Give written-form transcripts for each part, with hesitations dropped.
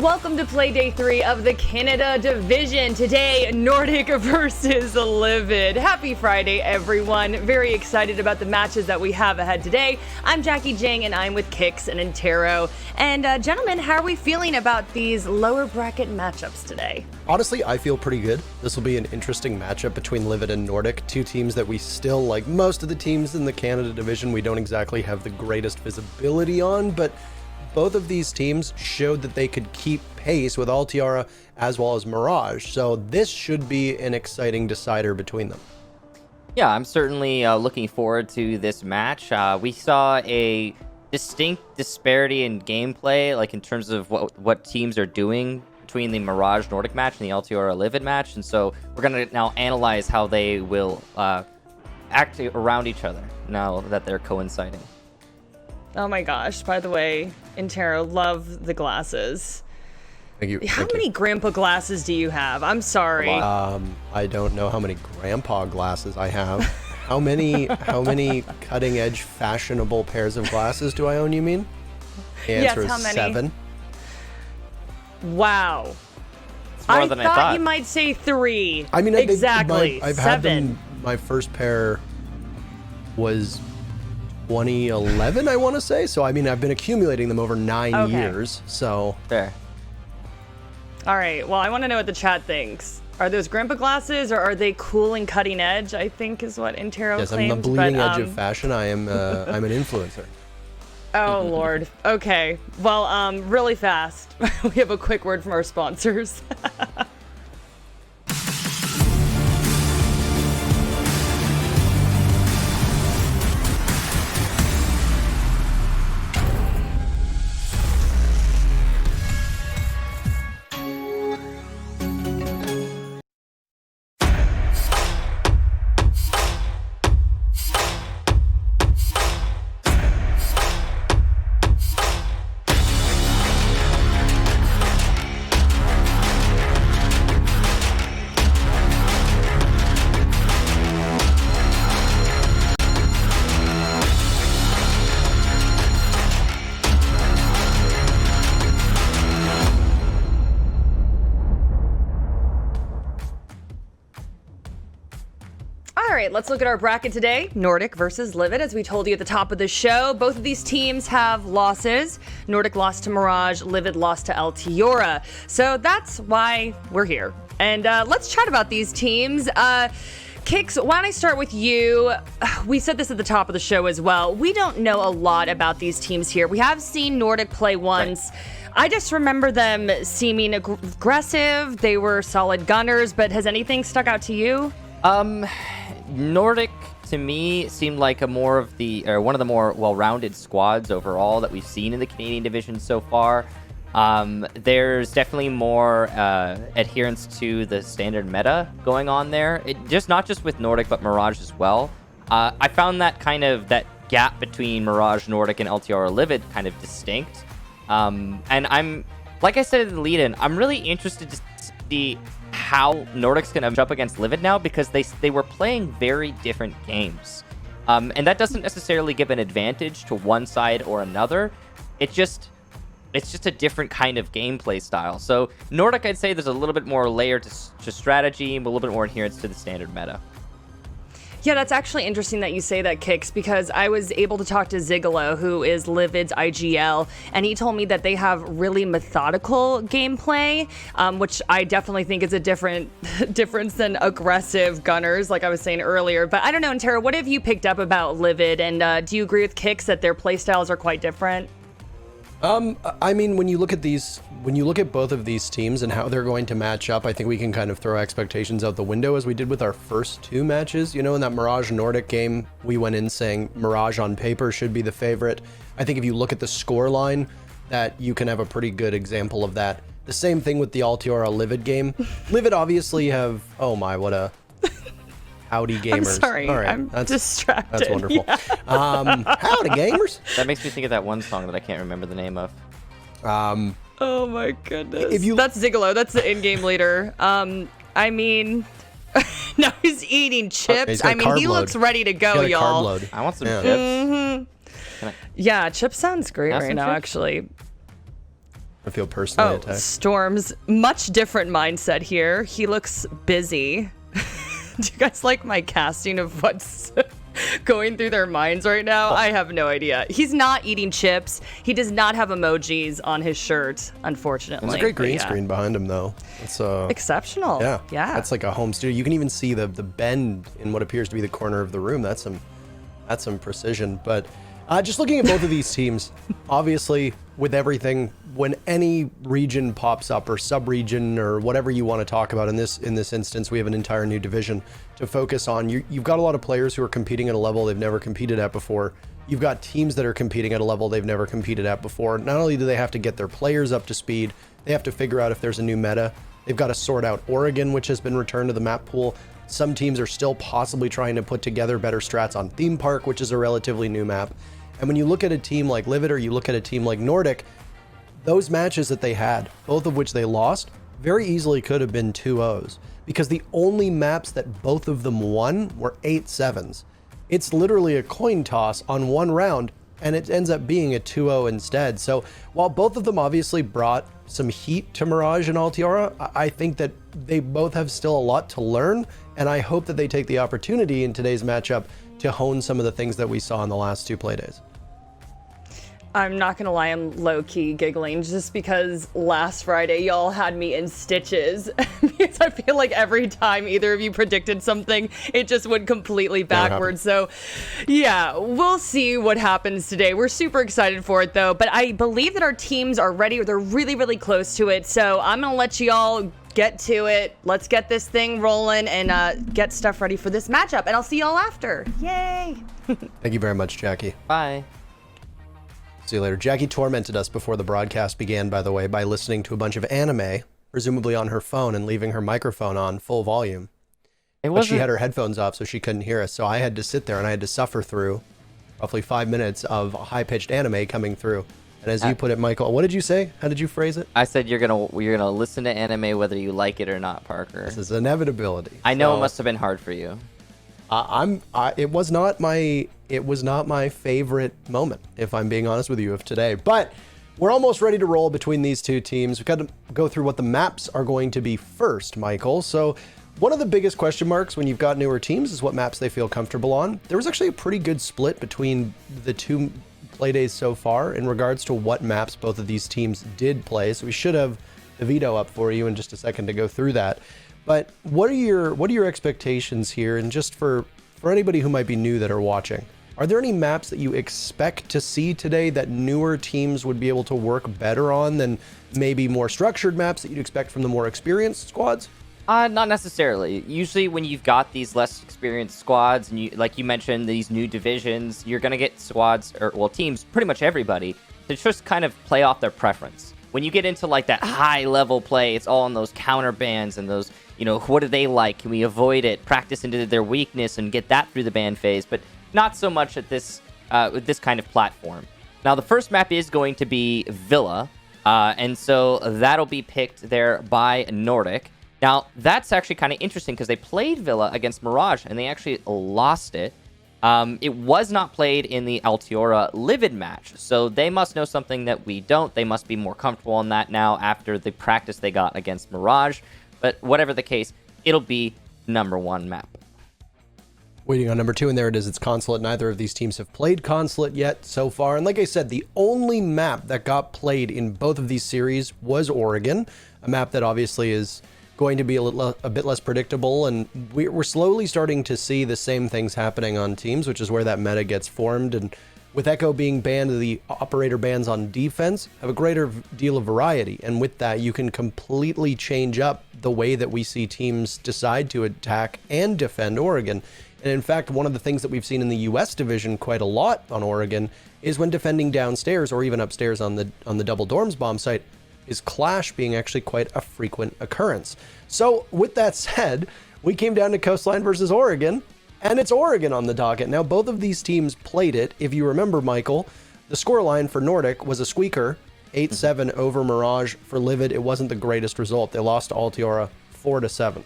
Welcome to play day 3 of the Canada Division. Today, Nordic versus Livid. Happy Friday, everyone. Very excited about the matches that we have ahead today. I'm Jackie Jing, and I'm with Kix and Intero. And gentlemen, how are we feeling about these lower bracket matchups today? Honestly, I feel pretty good. This will be an interesting matchup between Livid and Nordic, two teams that we still, like most of the teams in the Canada Division, we don't exactly have the greatest visibility on, but both of these teams showed that they could keep pace with Altiara as well as Mirage, so this should be an exciting decider between them. Yeah, I'm certainly looking forward to this match. We saw a distinct disparity in gameplay, like in terms of what teams are doing between the Mirage Nordic match and the Altiara Livid match, and so we're going to now analyze how they will act around each other now that they're coinciding. Oh my gosh, by the way, Intero, love the glasses. Thank you. How many grandpa glasses do you have? I'm sorry. I don't know how many grandpa glasses I have. How many cutting edge fashionable pairs of glasses do I own, you mean? The answer yes, how is many? 7. More Wow. I than thought you might say 3. I mean, exactly. I've 7. had them, my first pair was 2011, I want to say. So, I mean, I've been accumulating them over 9 years. So, Fair. All right. Well, I want to know what the chat thinks. Are those grandpa glasses, or are they cool and cutting edge? I think is what Intero yes, claimed. I'm the bleeding edge of fashion. I am. I'm an influencer. Oh Lord. Okay. Well, really fast. We have a quick word from our sponsors. All right, let's look at our bracket today. Nordic versus Livid, as we told you at the top of the show. Both of these teams have losses. Nordic lost to Mirage, Livid lost to Altiora. So that's why we're here. And let's chat about these teams. Kix, why don't I start with you? We said this at the top of the show as well. We don't know a lot about these teams here. We have seen Nordic play once. Right. I just remember them seeming aggressive. They were solid gunners, but has anything stuck out to you? Nordic to me seemed like one of the more well-rounded squads overall that we've seen in the Canadian division so far. There's definitely more adherence to the standard meta going on there. Not just with Nordic, but Mirage as well. I found that gap between Mirage Nordic and Altiara Livid kind of distinct. And I'm, like I said in the lead-in, I'm really interested to see how Nordic's going to jump against Livid now, because they were playing very different games. And that doesn't necessarily give an advantage to one side or another. It's just a different kind of gameplay style. So Nordic, I'd say there's a little bit more layer to strategy, a little bit more adherence to the standard meta. Yeah, that's actually interesting that you say that, Kix, because I was able to talk to Zigolo, who is Livid's IGL, and he told me that they have really methodical gameplay, which I definitely think is a difference than aggressive gunners, like I was saying earlier. But I don't know, Intero, what have you picked up about Livid, and do you agree with Kix that their playstyles are quite different? I mean, when you look at both of these teams and how they're going to match up, I think we can kind of throw expectations out the window, as we did with our first 2 matches. You know, in that Mirage Nordic game, we went in saying Mirage on paper should be the favorite. I think if you look at the score line, that you can have a pretty good example of that. The same thing with the Altiara Livid game. Livid obviously have, oh my, what a howdy gamers. I'm sorry, all right, I'm distracted. That's wonderful. Yeah. Howdy gamers. That makes me think of that one song that I can't remember the name of. Oh my goodness. If you... That's Zigolo. That's the in-game leader. I mean, now he's eating chips. I mean, he looks ready to go, y'all. I want some chips. Yeah, chips sounds great right now, chips? actually. I feel personally Oh, attacked. Storm's much different mindset here. He looks busy. Do you guys like my casting of what's going through their minds right now? I have no idea. He's not eating chips. He does not have emojis on his shirt, unfortunately. There's a great But green yeah. screen behind him, though. It's Exceptional. yeah. Yeah. That's like a home studio. You can even see the bend in what appears to be the corner of the room. That's some precision. But just looking at both of these teams, obviously with everything, when any region pops up or sub-region or whatever you want to talk about, in this instance, we have an entire new division to focus on. You've got a lot of players who are competing at a level they've never competed at before. You've got teams that are competing at a level they've never competed at before. Not only do they have to get their players up to speed, they have to figure out if there's a new meta. They've got to sort out Oregon, which has been returned to the map pool. Some teams are still possibly trying to put together better strats on Theme Park, which is a relatively new map. And when you look at a team like Livid or you look at a team like Nordik, those matches that they had, both of which they lost, very easily could have been 2-0s, because the only maps that both of them won were 8-7s. It's literally a coin toss on one round, and it ends up being a 2-0 instead. So while both of them obviously brought some heat to Mirage and Altiora, I think that they both have still a lot to learn, and I hope that they take the opportunity in today's matchup to hone some of the things that we saw in the last two playdays. I'm not gonna lie, I'm low-key giggling just because last Friday y'all had me in stitches. Because I feel like every time either of you predicted something, it just went completely backwards. So yeah, we'll see what happens today. We're super excited for it though, but I believe that our teams are ready, or they're really, really close to it. So I'm gonna let y'all get to it. Let's get this thing rolling and get stuff ready for this matchup. And I'll see y'all after. Yay! Thank you very much, Jackie. Bye. See you later. Jackie tormented us before the broadcast began, by the way, by listening to a bunch of anime, presumably on her phone, and leaving her microphone on full volume. But she had her headphones off, so she couldn't hear us. So I had to sit there and I had to suffer through roughly 5 minutes of high-pitched anime coming through. And as you put it, Michael, what did you say? How did you phrase it? I said you're gonna listen to anime whether you like it or not, Parker. This is inevitability. I know So, it must have been hard for you. it was not my favorite moment, if I'm being honest with you, of today. But we're almost ready to roll between these two teams. We've got to go through what the maps are going to be first, Michael. So one of the biggest question marks when you've got newer teams is what maps they feel comfortable on. There was actually a pretty good split between the two playdays so far in regards to what maps both of these teams did play. So we should have the veto up for you in just a second to go through that. But what are your expectations here? And just for anybody who might be new that are watching, are there any maps that you expect to see today that newer teams would be able to work better on than maybe more structured maps that you'd expect from the more experienced squads? Not necessarily. Usually when you've got these less experienced squads, and like you mentioned, these new divisions, you're going to get squads, teams, pretty much everybody, to just kind of play off their preference. When you get into like that high level play, it's all on those counter bans and those, what do they like? Can we avoid it? Practice into their weakness and get that through the ban phase, but not so much at this with this kind of platform. Now, the first map is going to be Villa, and so that'll be picked there by Nordik. Now, that's actually kind of interesting because they played Villa against Mirage, and they actually lost it. It was not played in the Altiora Livid match, so they must know something that we don't. They must be more comfortable on that now after the practice they got against Mirage. But whatever the case, it'll be number one map. Waiting on number two, and there it is. It's Consulate. Neither of these teams have played Consulate yet so far. And like I said, the only map that got played in both of these series was Oregon, a map that obviously is going to be a bit less predictable, and we're slowly starting to see the same things happening on teams, which is where that meta gets formed. And with Echo being banned, the operator bans on defense have a greater deal of variety, and with that you can completely change up the way that we see teams decide to attack and defend Oregon. And in fact, one of the things that we've seen in the US division quite a lot on Oregon is when defending downstairs or even upstairs on the double dorms bomb site, is clash being actually quite a frequent occurrence. So with that said, we came down to Coastline versus Oregon, and it's Oregon on the docket. Now, both of these teams played it. If you remember, Michael, the scoreline for Nordik was a squeaker, 8-7 over Mirage. For Livid, it wasn't the greatest result. They lost to Altiora 4-7.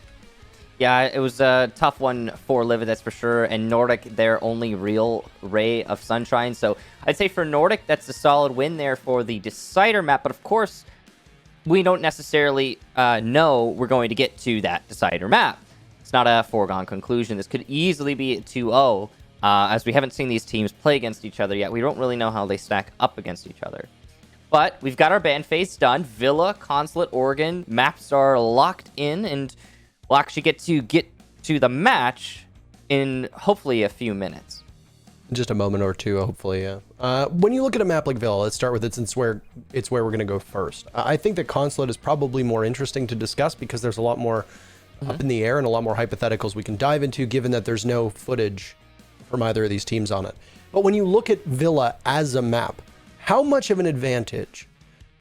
Yeah, it was a tough one for Livid, that's for sure, and Nordik, their only real ray of sunshine. So I'd say for Nordik, that's a solid win there for the Decider map, but of course, we don't necessarily know we're going to get to that decider map. It's not a foregone conclusion. This could easily be 2-0, as we haven't seen these teams play against each other yet. We don't really know how they stack up against each other. But we've got our band phase done. Villa, Consulate, Oregon. Maps are locked in, and we'll actually get to the match in hopefully a few minutes. Just a moment or two, hopefully, yeah. When you look at a map like Villa, let's start with it since where we're going to go first. I think that Consulate is probably more interesting to discuss because there's a lot more up in the air and a lot more hypotheticals we can dive into, given that there's no footage from either of these teams on it. But when you look at Villa as a map, how much of an advantage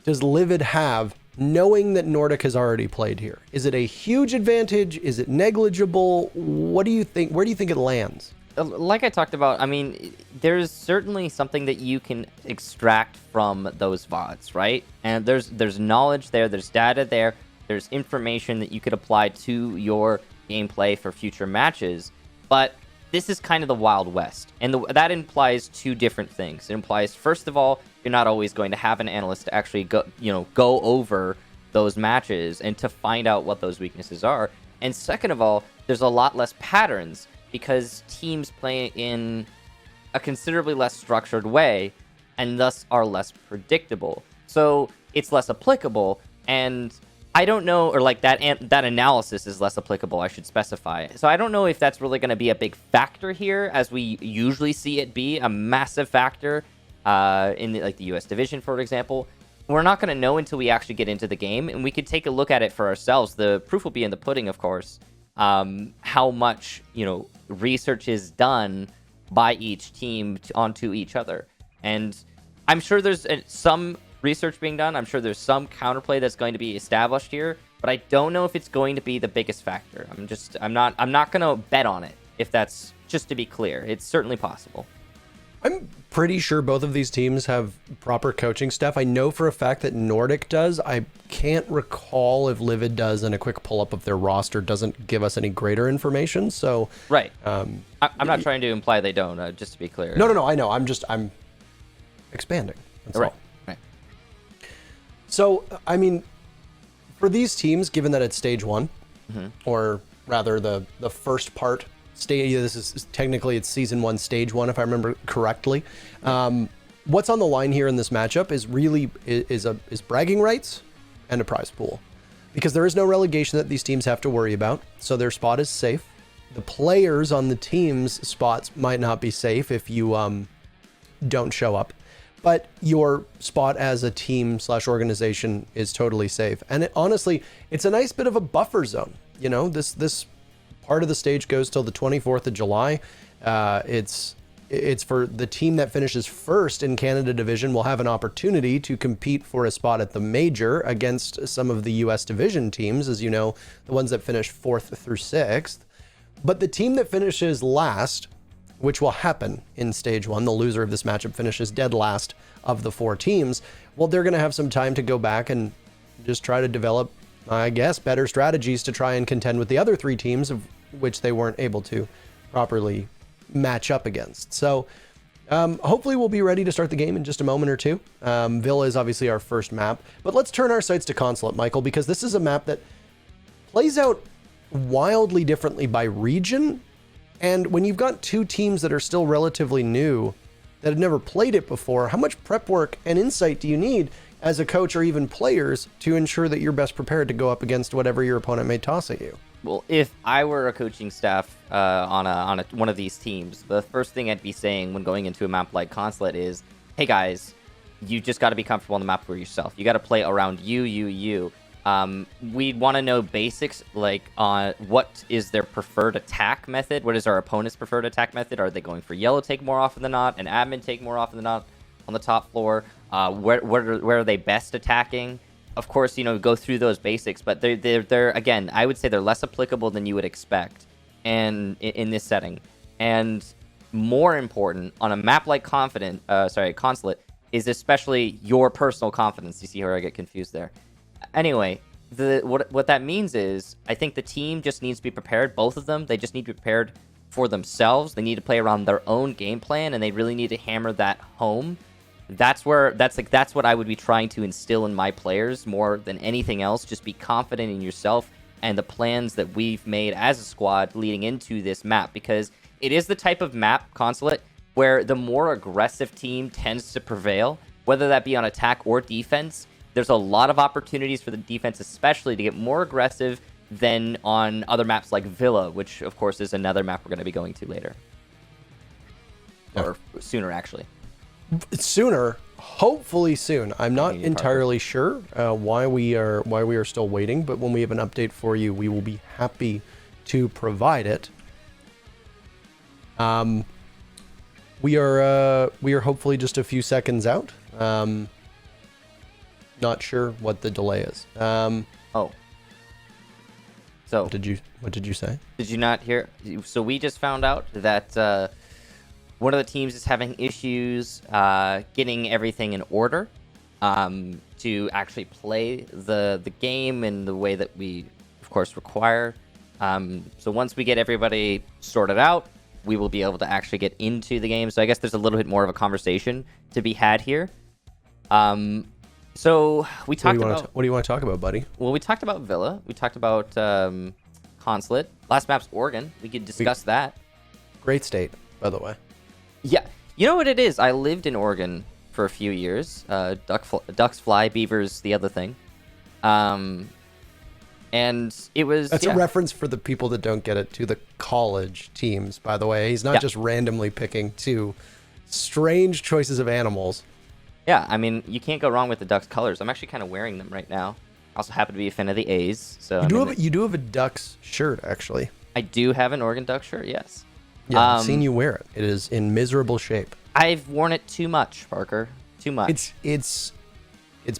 does Livid have knowing that Nordik has already played here? Is it a huge advantage? Is it negligible? What do you think? Where do you think it lands? Like I talked about, I mean, there's certainly something that you can extract from those VODs, right? And there's knowledge there, there's data there, there's information that you could apply to your gameplay for future matches. But this is kind of the Wild West, and that implies two different things. It implies, first of all, you're not always going to have an analyst to actually go over those matches and to find out what those weaknesses are. And second of all, there's a lot less patterns because teams play in a considerably less structured way and thus are less predictable. So it's less applicable, and I don't know, or like that analysis is less applicable, I should specify. So I don't know if that's really going to be a big factor here, as we usually see it be a massive factor in the US division, for example. We're not going to know until we actually get into the game, and we could take a look at it for ourselves. The proof will be in the pudding, of course. How much research is done by each team onto each other, and I'm sure there's some research being done. I'm sure there's some counterplay that's going to be established here, but I don't know if it's going to be the biggest factor. I'm not going to bet on it, if that's just to be clear. It's certainly possible. I'm pretty sure both of these teams have proper coaching staff. I know for a fact that Nordik does. I can't recall if Livid does, and a quick pull up of their roster doesn't give us any greater information. So right. I'm not trying to imply they don't, just to be clear. No, I know. I'm expanding. That's right. all. So, I mean, for these teams, given that it's stage one, or rather the first part, this is technically it's season one, stage one, if I remember correctly. What's on the line here in this matchup is really is bragging rights and a prize pool, because there is no relegation that these teams have to worry about. So their spot is safe. The players on the team's spots might not be safe if you don't show up. But your spot as a team / organization is totally safe. And honestly, it's a nice bit of a buffer zone. This part of the stage goes till the 24th of July. It's for the team that finishes first in Canada Division will have an opportunity to compete for a spot at the major against some of the US Division teams, as you know, the ones that finish 4th through 6th. But the team that finishes last, which will happen in stage one, the loser of this matchup finishes dead last of the 4 teams, well, they're going to have some time to go back and just try to develop, I guess, better strategies to try and contend with the other 3 teams, of which they weren't able to properly match up against. So hopefully we'll be ready to start the game in just a moment or two. Villa is obviously our first map, but let's turn our sights to Consulate, Michael, because this is a map that plays out wildly differently by region. And when you've got 2 teams that are still relatively new, that have never played it before, how much prep work and insight do you need as a coach or even players to ensure that you're best prepared to go up against whatever your opponent may toss at you? Well, if I were a coaching staff on one of these teams, the first thing I'd be saying when going into a map like Consulate is, hey guys, you just got to be comfortable on the map for yourself. You got to play around you. We'd want to know basics, like on what is their preferred attack method. What is our opponent's preferred attack method? Are they going for yellow take more often than not, and admin take more often than not on the top floor? Where are they best attacking? Of course, go through those basics, but they're again, I would say they're less applicable than you would expect, and in this setting. And more important on a map like Consulate is especially your personal confidence. You see how I get confused there. Anyway, what that means is I think the team just needs to be prepared, both of them. They just need to be prepared for themselves. They need to play around their own game plan, and they really need to hammer that home that's what I would be trying to instill in my players more than anything else. Just be confident in yourself and the plans that we've made as a squad leading into this map, because it is the type of map, Consulate, where the more aggressive team tends to prevail, whether that be on attack or defense. There's a lot of opportunities for the defense, especially to get more aggressive than on other maps like Villa, which of course is another map we're going to be going to later. Or sooner, actually. Sooner, hopefully soon. I'm not entirely sure why we are still waiting, but when we have an update for you, we will be happy to provide it. We are hopefully just a few seconds out. Not sure what the delay is. Oh. So what did you say? Did you not hear? So we just found out that one of the teams is having issues getting everything in order to actually play the game in the way that we, of course, require. So once we get everybody sorted out, we will be able to actually get into the game. So I guess there's a little bit more of a conversation to be had here. So we talked about... What do you want to talk about, buddy? Well, we talked about Villa. We talked about Consulate. Last map's Oregon. We could discuss that. Great state, by the way. Yeah. You know what it is? I lived in Oregon for a few years. Ducks fly, beavers the other thing. And it was... That's a reference for the people that don't get it, to the college teams, by the way. He's not just randomly picking two strange choices of animals. Yeah, I mean, you can't go wrong with the Ducks colors. I'm actually kind of wearing them right now. I also happen to be a fan of the A's. So you do have a Ducks shirt, actually. I do have an Oregon Ducks shirt, yes. Yeah, I've seen you wear it. It is in miserable shape. I've worn it too much, Parker. Too much. It's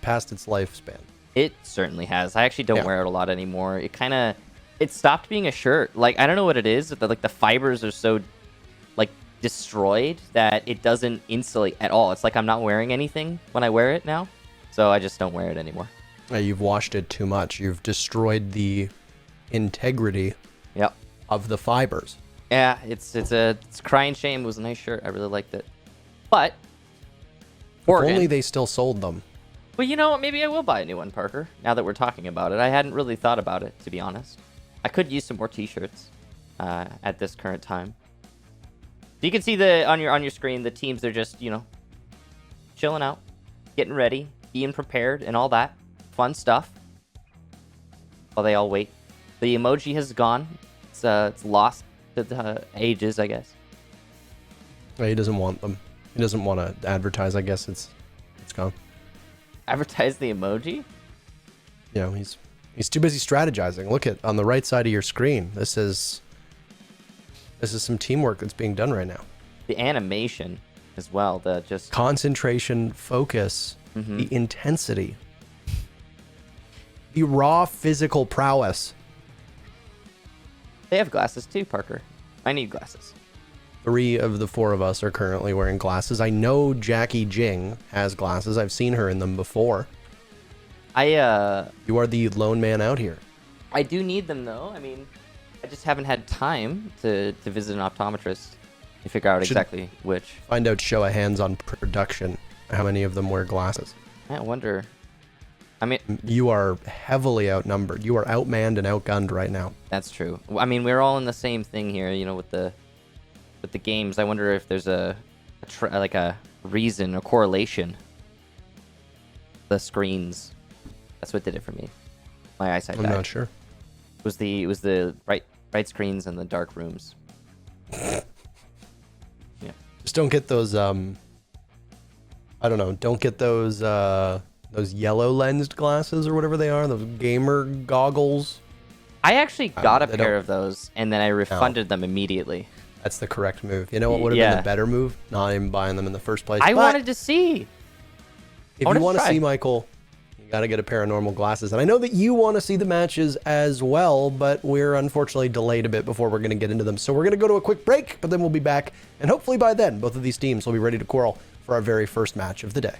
past its lifespan. It certainly has. I actually don't wear it a lot anymore. It stopped being a shirt. Like, I don't know what it is. Like, the fibers are so, like, destroyed that it doesn't insulate at all. It's like I'm not wearing anything when I wear it now. So I just don't wear it anymore. You've washed it too much. You've destroyed the integrity of the fibers. Yeah, it's crying shame. It was a nice shirt. I really liked it. But Oregon, if only they still sold them. Well, you know what? Maybe I will buy a new one, Parker, now that we're talking about it. I hadn't really thought about it, to be honest. I could use some more t-shirts at this current time. So you can see on your screen, the teams, they're just, chilling out, getting ready, being prepared, and all that fun stuff while they all wait. The emoji has gone. It's lost to the ages, I guess. He doesn't want them. He doesn't want to advertise. I guess it's gone. Advertise the emoji? Yeah, he's too busy strategizing. Look at on the right side of your screen. This is some teamwork that's being done right now. The animation as well. The just concentration, focus, the intensity, the raw physical prowess. They have glasses too, Parker. I need glasses. 3 of the 4 of us are currently wearing glasses. I know Jackie Jing has glasses. I've seen her in them before. You are the lone man out here. I do need them though. I mean, I just haven't had time to visit an optometrist to figure out exactly which. Find out, show of hands on production, how many of them wear glasses. I wonder. I mean, you are heavily outnumbered. You are outmanned and outgunned right now. That's true. I mean, we're all in the same thing here, with the games. I wonder if there's a reason or correlation. The screens. That's what did it for me. My eyesight died. I'm not sure. It was the bright screens and the dark rooms. Yeah. Just don't get those I don't know, don't get those yellow lensed glasses or whatever they are, those gamer goggles. I actually got a pair of those and then I refunded them immediately. That's the correct move. You know what would have been the better move? Not even buying them in the first place. I wanted to see. If you want to see Michael, you got to get a pair of normal glasses. And I know that you want to see the matches as well, but we're unfortunately delayed a bit before we're going to get into them. So we're going to go to a quick break, but then we'll be back. And hopefully by then, both of these teams will be ready to quarrel for our very first match of the day.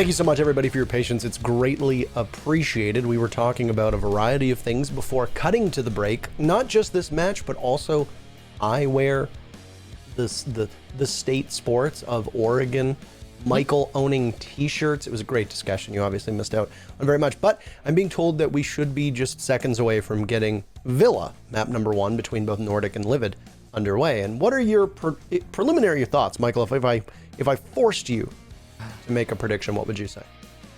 Thank you so much, everybody, for your patience. It's greatly appreciated. We were talking about a variety of things before cutting to the break. Not just this match, but also eyewear, the state sports of Oregon, Michael owning t-shirts. It was a great discussion. You obviously missed out on very much, but I'm being told that we should be just seconds away from getting Villa, map number 1 between both Nordik and Livid, underway. And what are your preliminary thoughts, Michael? If I forced you to make a prediction, what would you say?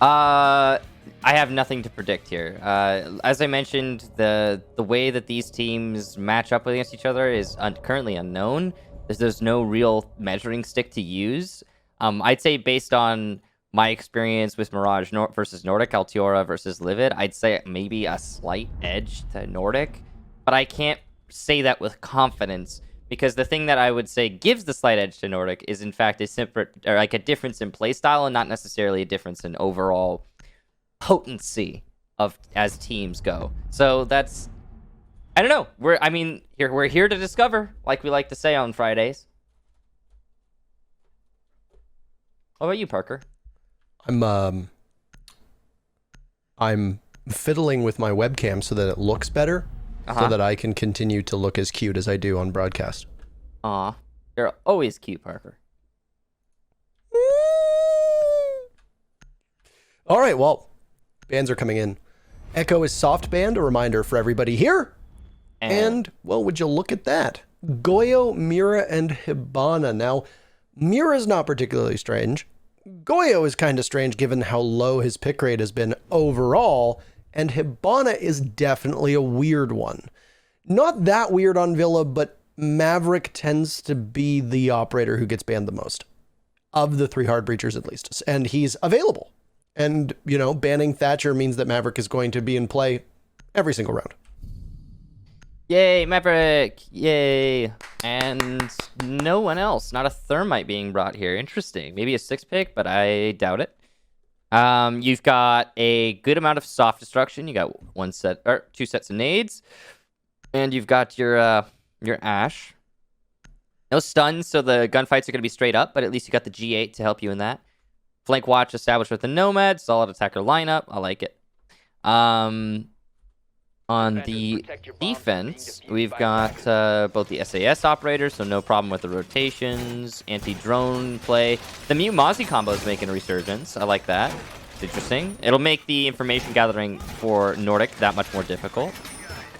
I have nothing to predict here. As I mentioned, the way that these teams match up against each other is currently unknown. There's no real measuring stick to use. I'd say based on my experience with Mirage versus Nordik, Altiora versus Livid, I'd say maybe a slight edge to Nordik, but I can't say that with confidence because the thing that I would say gives the slight edge to Nordik is in fact a difference in playstyle and not necessarily a difference in overall potency of as teams go. So that's, I don't know. We're here to discover, like we like to say on Fridays. What about you, Parker? I'm fiddling with my webcam so that it looks better, so that I can continue to look as cute as I do on broadcast. Aw, you're always cute, Parker. All right, well, bands are coming in. Echo is soft band, a reminder for everybody here. And well, would you look at that? Goyo, Mira, and Hibana. Now, Mira's not particularly strange. Goyo is kind of strange given how low his pick rate has been overall, and Hibana is definitely a weird one. Not that weird on Villa, but Maverick tends to be the operator who gets banned the most. Of the 3 hard breachers at least. And he's available. And, you know, banning Thatcher means that Maverick is going to be in play every single round. Yay, Maverick! Yay! And no one else. Not a Thermite being brought here. Interesting. Maybe a 6-pick, but I doubt it. You've got a good amount of soft destruction. You got 2 sets of nades. And you've got your Ash. No stuns, so the gunfights are going to be straight up, but at least you got the G8 to help you in that. Flank watch established with the Nomad. Solid attacker lineup. I like it. On the defense, we've got both the SAS operators, so no problem with the rotations, anti-drone play. The Mute Mozzie combo is making a resurgence. I like that. It's interesting. It'll make the information gathering for Nordik that much more difficult.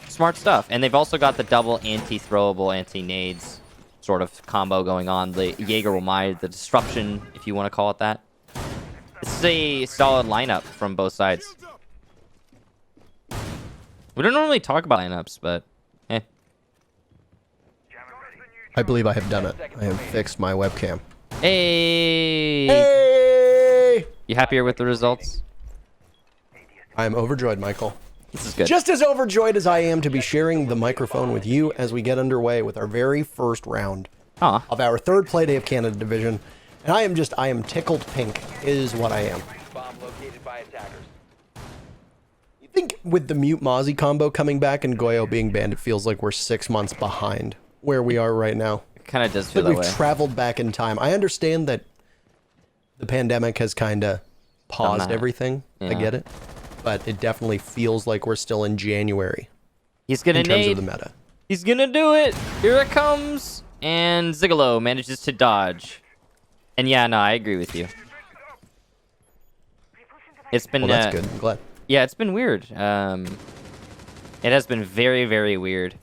Smart stuff. And they've also got the double anti-throwable, anti-nades sort of combo going on. The Jaeger will mine the disruption, if you want to call it that. This is a solid lineup from both sides. We don't normally talk about lineups, but I believe I have done it. I have fixed my webcam. Hey! Hey! You happier with the results? I'm overjoyed, Michael. This is good. Just as overjoyed as I am to be sharing the microphone with you as we get underway with our very first round of our 3rd play day of Canada Division. And I am tickled pink is what I am. Bomb located by attackers. You think with the Mute Mozzie combo coming back and Goyo being banned, it feels like we're 6 months behind where we are right now. It kind of does feel like that way. We've traveled back in time. I understand that the pandemic has kind of paused everything. Yeah. I get it. But it definitely feels like we're still in January. He's gonna in terms of the meta. He's gonna do it. Here it comes. And Zigalo manages to dodge. And yeah, no, I agree with you. It's been... Well, that's good. I'm glad. Yeah, it's been weird. It has been very, very weird.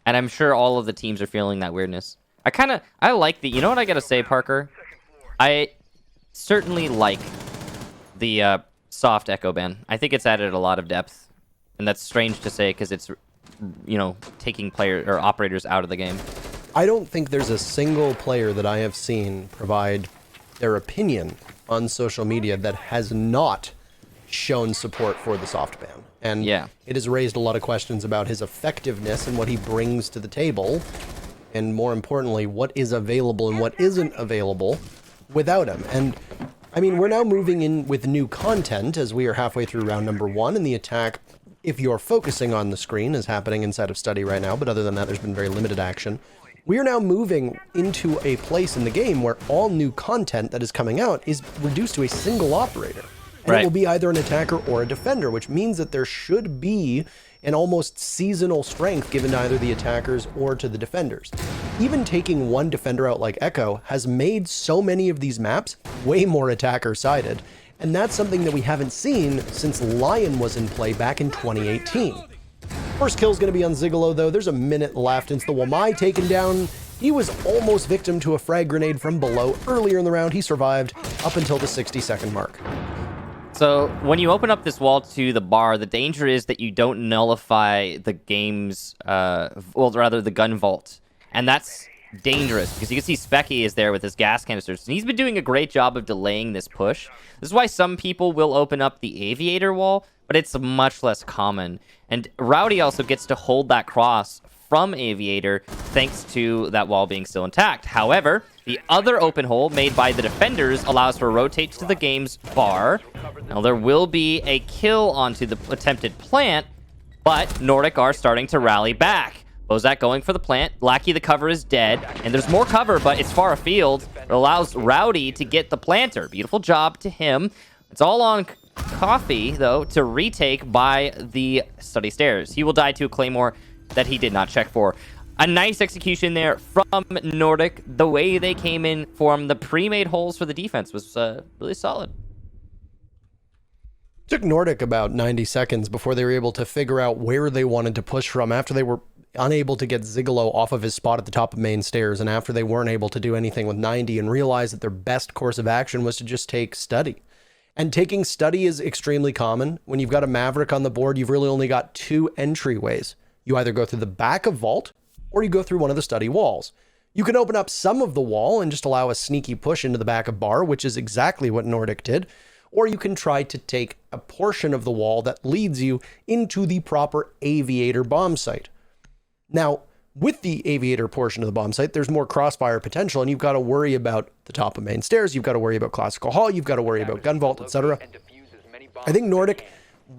And I'm sure all of the teams are feeling that weirdness. I like the... You know what I gotta say, Parker? I certainly like the soft Echo ban. I think it's added a lot of depth. And that's strange to say because it's, you know, taking player or operators out of the game. I don't think there's a single player that I have seen provide their opinion on social media that has not shown support for the soft ban. And yeah, it has raised a lot of questions about his effectiveness and what he brings to the table. And more importantly, what is available and what isn't available without him. And I mean, we're now moving in with new content as we are halfway through round number 1, and the attack, if you're focusing on the screen, is happening inside of study right now. But other than that, there's been very limited action. We are now moving into a place in the game where all new content that is coming out is reduced to a single operator. And it will be either an attacker or a defender, which means that there should be an almost seasonal strength given to either the attackers or to the defenders. Even taking one defender out like Echo has made so many of these maps way more attacker-sided, and that's something that we haven't seen since Lion was in play back in 2018. First kill's going to be on Zigolo, though. There's a minute left. It's the Wamai taken down. He was almost victim to a frag grenade from below earlier in the round. He survived up until the 60-second mark. So when you open up this wall to the bar, the danger is that you don't nullify the game's, well, rather the gun vault. And that's dangerous because you can see Specky is there with his gas canisters. And he's been doing a great job of delaying this push. This is why some people will open up the aviator wall, but it's much less common. And Rowdy also gets to hold that cross from aviator thanks to that wall being still intact. However, the other open hole made by the defenders allows for a rotate to the game's bar. Now there will be a kill onto the attempted plant, but Nordik are starting to rally back. Bozak going for the plant. Lackey, the cover is dead. And there's more cover, but it's far afield. It allows Rowdy to get the planter. Beautiful job to him. It's all on Coffee, though, to retake by the study stairs. He will die to a claymore that he did not check for. A nice execution there from Nordik. The way they came in from the pre-made holes for the defense was really solid. Took Nordik about 90 seconds before they were able to figure out where they wanted to push from after they were unable to get Zigolo off of his spot at the top of main stairs, and after they weren't able to do anything with 90 and realized that their best course of action was to just take study. And taking study is extremely common. When you've got a Maverick on the board, you've really only got two entryways. You either go through the back of Vault, or you go through one of the study walls. You can open up some of the wall and just allow a sneaky push into the back of Bar, which is exactly what Nordik did. Or you can try to take a portion of the wall that leads you into the proper aviator bomb site. Now, with the aviator portion of the bomb site, there's more crossfire potential, and you've got to worry about the top of main stairs, you've got to worry about classical hall, you've got to worry about gun vault, etc. I think Nordik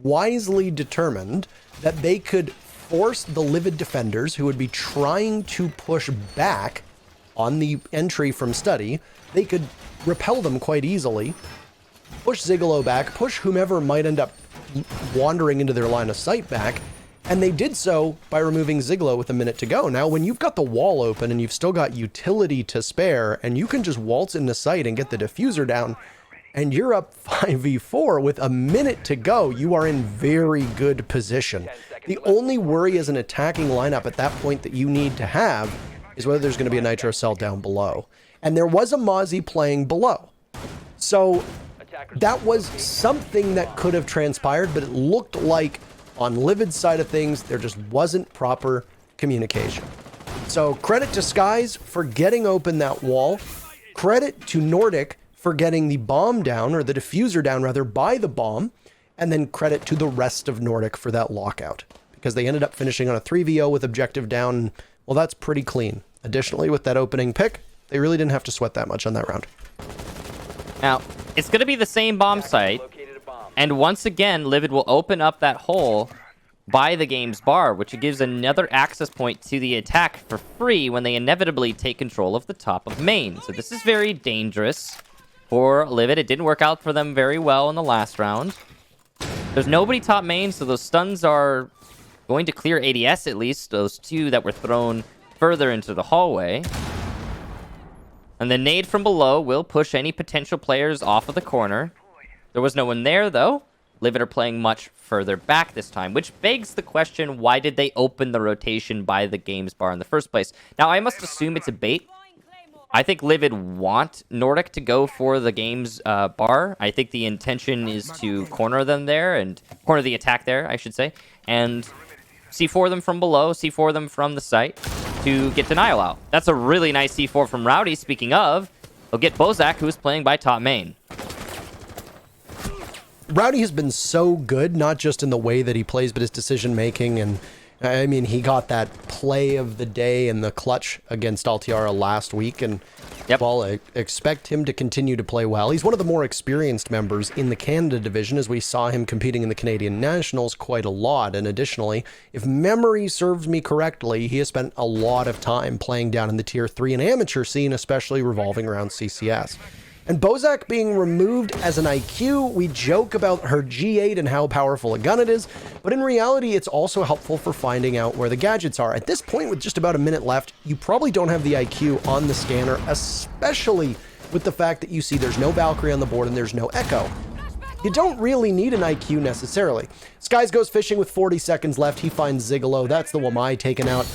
wisely determined that they could force the Livid defenders, who would be trying to push back on the entry from study, they could repel them quite easily, push Zigolo back, push whomever might end up wandering into their line of sight back, and they did so by removing Zigolo with a minute to go. Now, when you've got the wall open and you've still got utility to spare, and you can just waltz into sight and get the diffuser down, and you're up 5v4 with a minute to go, you are in very good position. The only worry as an attacking lineup at that point that you need to have is whether there's going to be a nitro cell down below. And there was a Mozzie playing below. So that was something that could have transpired, but it looked like on Livid's side of things, there just wasn't proper communication. So credit to Skies for getting open that wall. Credit to Nordik for getting the bomb down, or the diffuser down rather, by the bomb. And then credit to the rest of Nordik for that lockout, because they ended up finishing on a 3v0 with objective down. Well, that's pretty clean. Additionally, with that opening pick, they really didn't have to sweat that much on that round. Now, it's going to be the same bomb site. And once again, Livid will open up that hole by the game's bar, which gives another access point to the attack for free when they inevitably take control of the top of main. So this is very dangerous for Livid. It didn't work out for them very well in the last round. There's nobody top main, so those stuns are going to clear ADS at least, those two that were thrown further into the hallway. And the nade from below will push any potential players off of the corner. There was no one there, though. Livid are playing much further back this time, which begs the question, why did they open the rotation by the game's bar in the first place? Now, I must assume it's a bait. I think Livid want Nordik to go for the game's bar. I think the intention is to corner them there, and corner the attack there, I should say, and C4 them from below, C4 them from the site to get denial out. That's a really nice C4 from Rowdy. Speaking of, they'll get Bozak, who is playing by top main. Rowdy has been so good, not just in the way that he plays, but his decision making and I mean, he got that play of the day in the clutch against Altiara last week, and well, I expect him to continue to play well. He's one of the more experienced members in the Canada division, as we saw him competing in the Canadian Nationals quite a lot. And additionally, if memory serves me correctly, he has spent a lot of time playing down in the Tier 3 and amateur scene, especially revolving around CCS. And Bozak being removed as an IQ, we joke about her G8 and how powerful a gun it is, but in reality, it's also helpful for finding out where the gadgets are. At this point, with just about a minute left, you probably don't have the IQ on the scanner, especially with the fact that you see there's no Valkyrie on the board and there's no Echo. You don't really need an IQ necessarily. Skies goes fishing with 40 seconds left. He finds Zigalo. That's the Wamai taken out.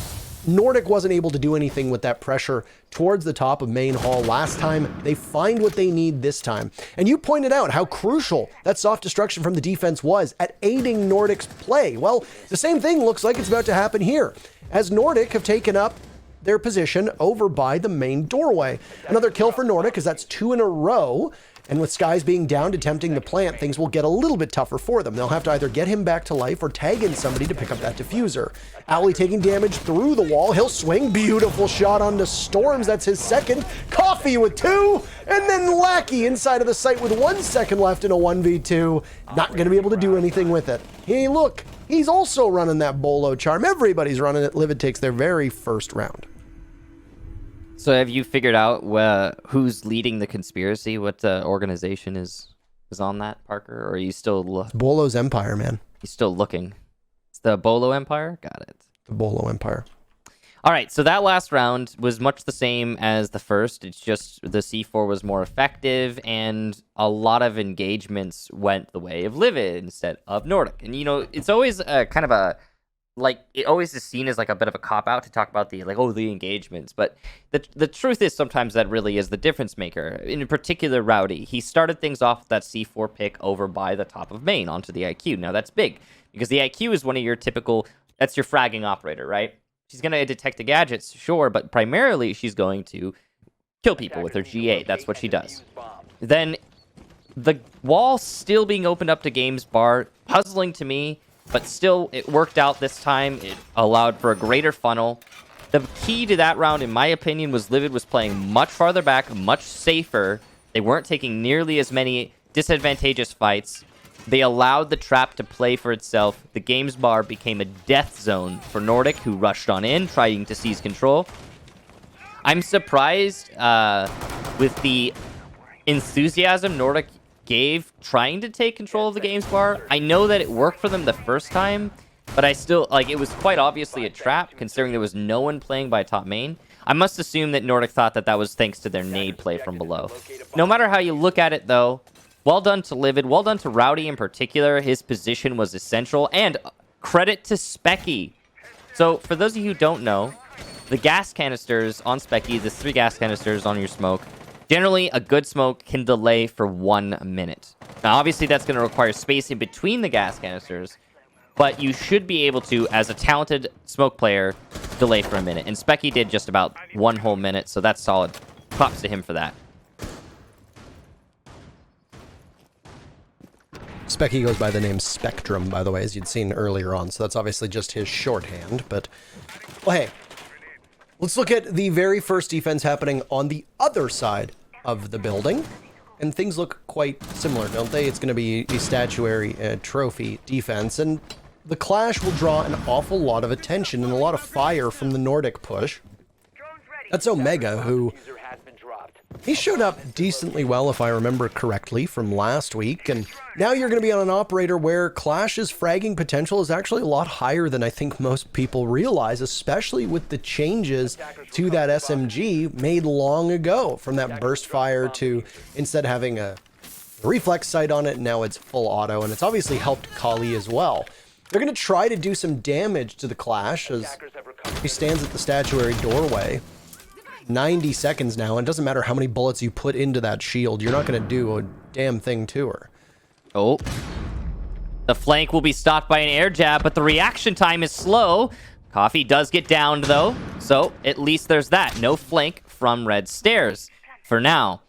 Nordik wasn't able to do anything with that pressure towards the top of main hall last time. They find what they need this time. And you pointed out how crucial that soft destruction from the defense was at aiding Nordic's play. Well, the same thing looks like it's about to happen here, as Nordik have taken up their position over by the main doorway. Another kill for Nordik, as that's 2 in a row. And with Skies being down attempting to plant, things will get a little bit tougher for them. They'll have to either get him back to life or tag in somebody to pick up that diffuser. Owly taking damage through the wall. He'll swing. Beautiful shot onto Storms. That's his second. Coffee with 2. And then Lackey inside of the site with 1 second left in a 1v2. Not going to be able to do anything with it. Hey, look. He's also running that Bolo charm. Everybody's running it. Livid takes their very first round. So have you figured out who's leading the conspiracy? What organization is on that, Parker? Or are you still... Bolo's Empire, man. He's still looking. It's the Bolo Empire? Got it. The Bolo Empire. All right, so that last round was much the same as the first. It's just the C4 was more effective, and a lot of engagements went the way of Livid instead of Nordik. And, you know, it's always kind of a... like, it always is seen as like a bit of a cop-out to talk about the the engagements, but the truth is sometimes that really is the difference maker. In particular, Rowdy, he started things off with that C4 pick over by the top of main onto the IQ. Now that's big, because the IQ is one of your typical, that's your fragging operator, right? She's going to detect the gadgets, sure, but primarily she's going to kill people with her G8. That's what she does. Then the wall still being opened up to Games Bar, puzzling to me, but still, it worked out this time. It allowed for a greater funnel. The key to that round, in my opinion, was Livid was playing much farther back, much safer. They weren't taking nearly as many disadvantageous fights. They allowed the trap to play for itself. The Games Bar became a death zone for Nordik, who rushed on in, trying to seize control. I'm surprised with the enthusiasm Nordik gave trying to take control of the Games Bar. I know that it worked for them the first time, but I still, it was quite obviously a trap, considering there was no one playing by top main. I must assume that Nordik thought that that was thanks to their nade play from below. No matter how you look at it, though, well done to Livid, well done to Rowdy in particular. His position was essential, and credit to Specky. So, for those of you who don't know, the gas canisters on Specky, the 3 gas canisters on your smoke, generally, a good smoke can delay for 1 minute. Now, obviously, that's going to require space in between the gas canisters, but you should be able to, as a talented smoke player, delay for a minute. And Specky did just about 1 whole minute, so that's solid. Props to him for that. Specky goes by the name Spectrum, by the way, as you'd seen earlier on, so that's obviously just his shorthand, but... well, hey, let's look at the very first defense happening on the other side of the building. And things look quite similar, don't they? It's going to be a statuary trophy defense. And the clash will draw an awful lot of attention and a lot of fire from the Nordik push. That's Omega, who... he showed up decently well, if I remember correctly, from last week, and now you're going to be on an operator where Clash's fragging potential is actually a lot higher than I think most people realize, especially with the changes to that SMG made long ago, from that burst fire to instead having a reflex sight on it, now it's full auto, and it's obviously helped Kali as well. They're going to try to do some damage to the Clash as he stands at the statuary doorway. 90 seconds now, and it doesn't matter how many bullets you put into that shield, you're not going to do a damn thing to her. Oh. The flank will be stopped by an air jab, but the reaction time is slow. Coffee does get downed, though, so at least there's that. No flank from Red Stairs for now.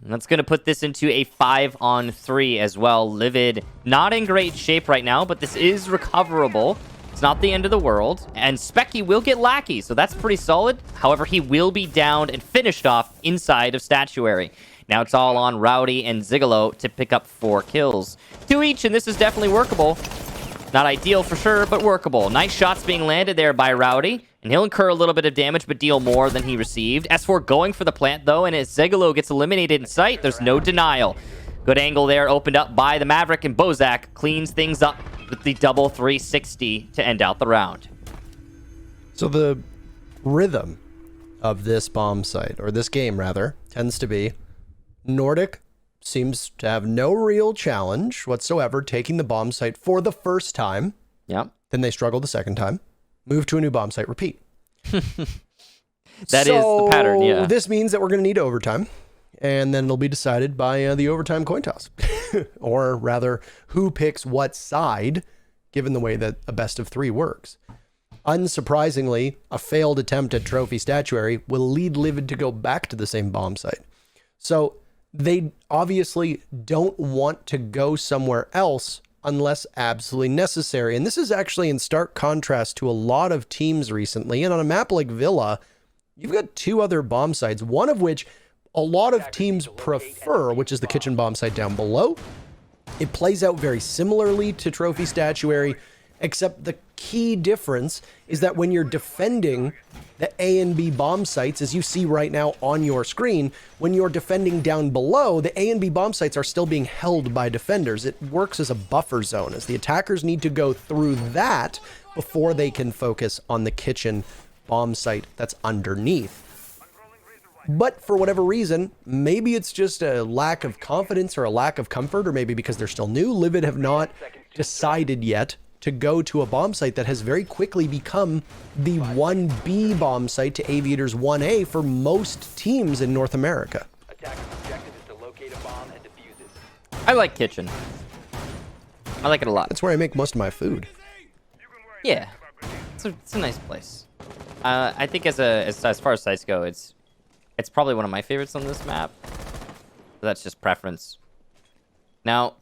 And that's going to put this into a 5-on-3 as well. Livid not in great shape right now, but this is recoverable. It's not the end of the world, and Specky will get Lackey, so that's pretty solid. However, he will be downed and finished off inside of Statuary. Now it's all on Rowdy and Zigolo to pick up 4 kills. 2 each, and this is definitely workable. Not ideal for sure, but workable. Nice shots being landed there by Rowdy, and he'll incur a little bit of damage, but deal more than he received. S4 going for the plant, though, and as Zigolo gets eliminated in sight, there's no denial. Good angle there, opened up by the Maverick, and Bozak cleans things up with the double 360 to end out the round. So the rhythm of this bomb site, or this game rather, tends to be Nordik seems to have no real challenge whatsoever taking the bomb site for the first time. Yeah. Then they struggle the second time, move to a new bomb site, repeat. That is the pattern, yeah. This means that we're going to need overtime, and then it'll be decided by the overtime coin toss. Or rather, who picks what side, given the way that a best of 3 works. Unsurprisingly, a failed attempt at trophy statuary will lead Livid to go back to the same bomb site. So they obviously don't want to go somewhere else unless absolutely necessary. And this is actually in stark contrast to a lot of teams recently. And on a map like Villa, you've got 2 other bomb sites, one of which a lot of teams prefer, which is the kitchen bomb site down below. It plays out very similarly to trophy statuary, except the key difference is that when you're defending the A and B bomb sites, as you see right now on your screen, when you're defending down below, the A and B bomb sites are still being held by defenders. It works as a buffer zone, as the attackers need to go through that before they can focus on the kitchen bomb site that's underneath. But for whatever reason, maybe it's just a lack of confidence or a lack of comfort, or maybe because they're still new, Livid have not decided yet to go to a bomb site that has very quickly become the 1B bomb site to Aviator's 1A for most teams in North America. Attacker's objective is to locate a bomb and defuse it. I like kitchen. I like it a lot. That's where I make most of my food. Yeah, it's a nice place. I think as far as sites go, it's probably one of my favorites on this map. But that's just preference. Now,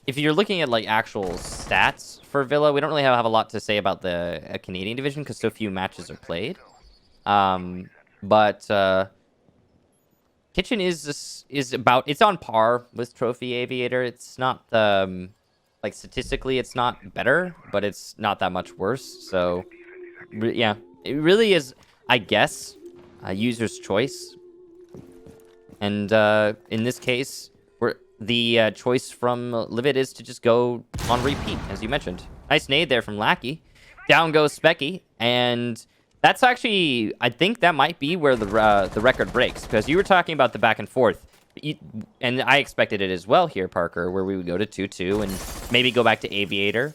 if you're looking at like actual stats for Villa, we don't really have a lot to say about the Canadian division because so few matches are played. But kitchen is on par with Trophy Aviator. It's not like statistically it's not better, but it's not that much worse. So yeah, it really is, I guess, a user's choice. And in this case, the choice from Livid is to just go on repeat, as you mentioned. Nice nade there from Lackey. Down goes Specky, and that's actually, I think that might be where the record breaks, because you were talking about the back and forth, and I expected it as well here, Parker, where we would go to 2-2 and maybe go back to Aviator.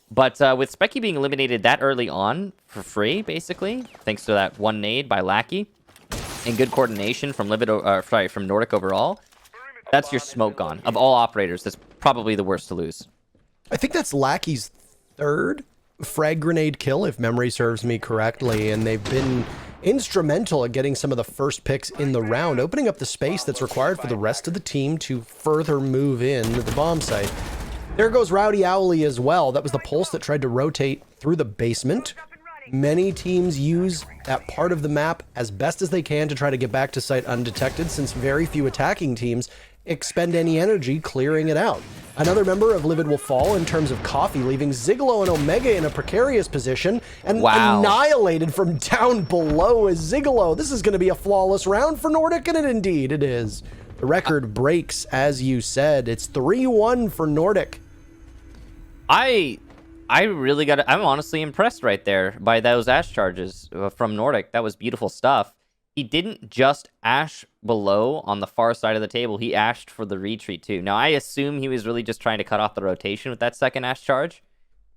But with Specky being eliminated that early on for free, basically, thanks to that one nade by Lackey, and good coordination from from Nordik overall, that's your smoke gone. Of all operators, that's probably the worst to lose. I think that's Lackey's 3rd frag grenade kill, if memory serves me correctly, and they've been instrumental at getting some of the first picks in the round, opening up the space that's required for the rest of the team to further move in to the bomb site. There goes Rowdy Owly as well. That was the pulse that tried to rotate through the basement. Many teams use that part of the map as best as they can to try to get back to site undetected, since very few attacking teams expend any energy clearing it out. Another member of Livid will fall in terms of Coffee, leaving Zigolo and Omega in a precarious position and annihilated from down below as Zigolo. This is going to be a flawless round for Nordik, and indeed it is. The record breaks, as you said. It's 3-1 for Nordik. I'm honestly impressed right there by those Ash charges from Nordik. That was beautiful stuff. He didn't just Ash below on the far side of the table. He Ashed for the retreat too. Now, I assume he was really just trying to cut off the rotation with that second Ash charge,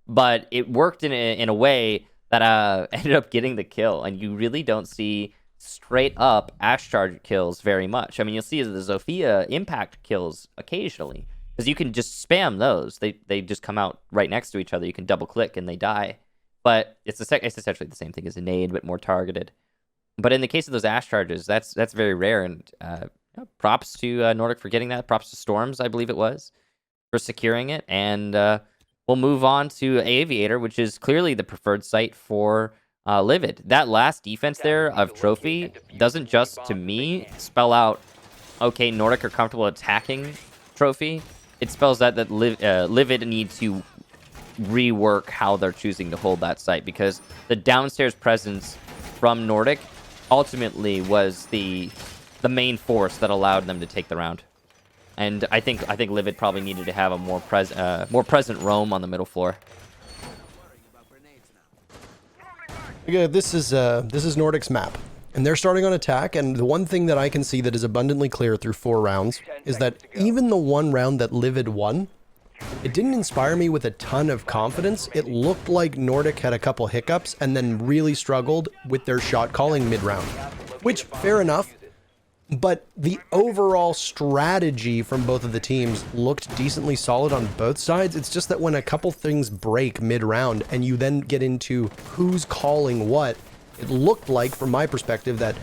but it worked in a way that ended up getting the kill. And you really don't see straight up Ash charge kills very much. I mean, you'll see the Zofia impact kills occasionally, because you can just spam those. They just come out right next to each other. You can double click and they die. But it's essentially the same thing as a nade, but more targeted. But in the case of those Ash charges, that's very rare. And props to Nordik for getting that. Props to Storms, I believe it was, for securing it. And we'll we'll move on to Aviator, which is clearly the preferred site for Livid. That last defense there of Trophy doesn't just, to me, spell out, okay, Nordic are comfortable attacking Trophy. It spells out that Livid need to rework how they're choosing to hold that site, because the downstairs presence from Nordic ultimately was the main force that allowed them to take the round. And I think Livid probably needed to have a more present roam on the middle floor. Yeah, this is Nordic's map, and they're starting on attack. And the one thing that I can see that is abundantly clear through 4 rounds is that even the one round that Livid won, it didn't inspire me with a ton of confidence. It looked like Nordic had a couple hiccups and then really struggled with their shot calling mid-round, which, fair enough. But the overall strategy from both of the teams looked decently solid on both sides. It's just that when a couple things break mid-round and you then get into who's calling what, it looked like, from my perspective, that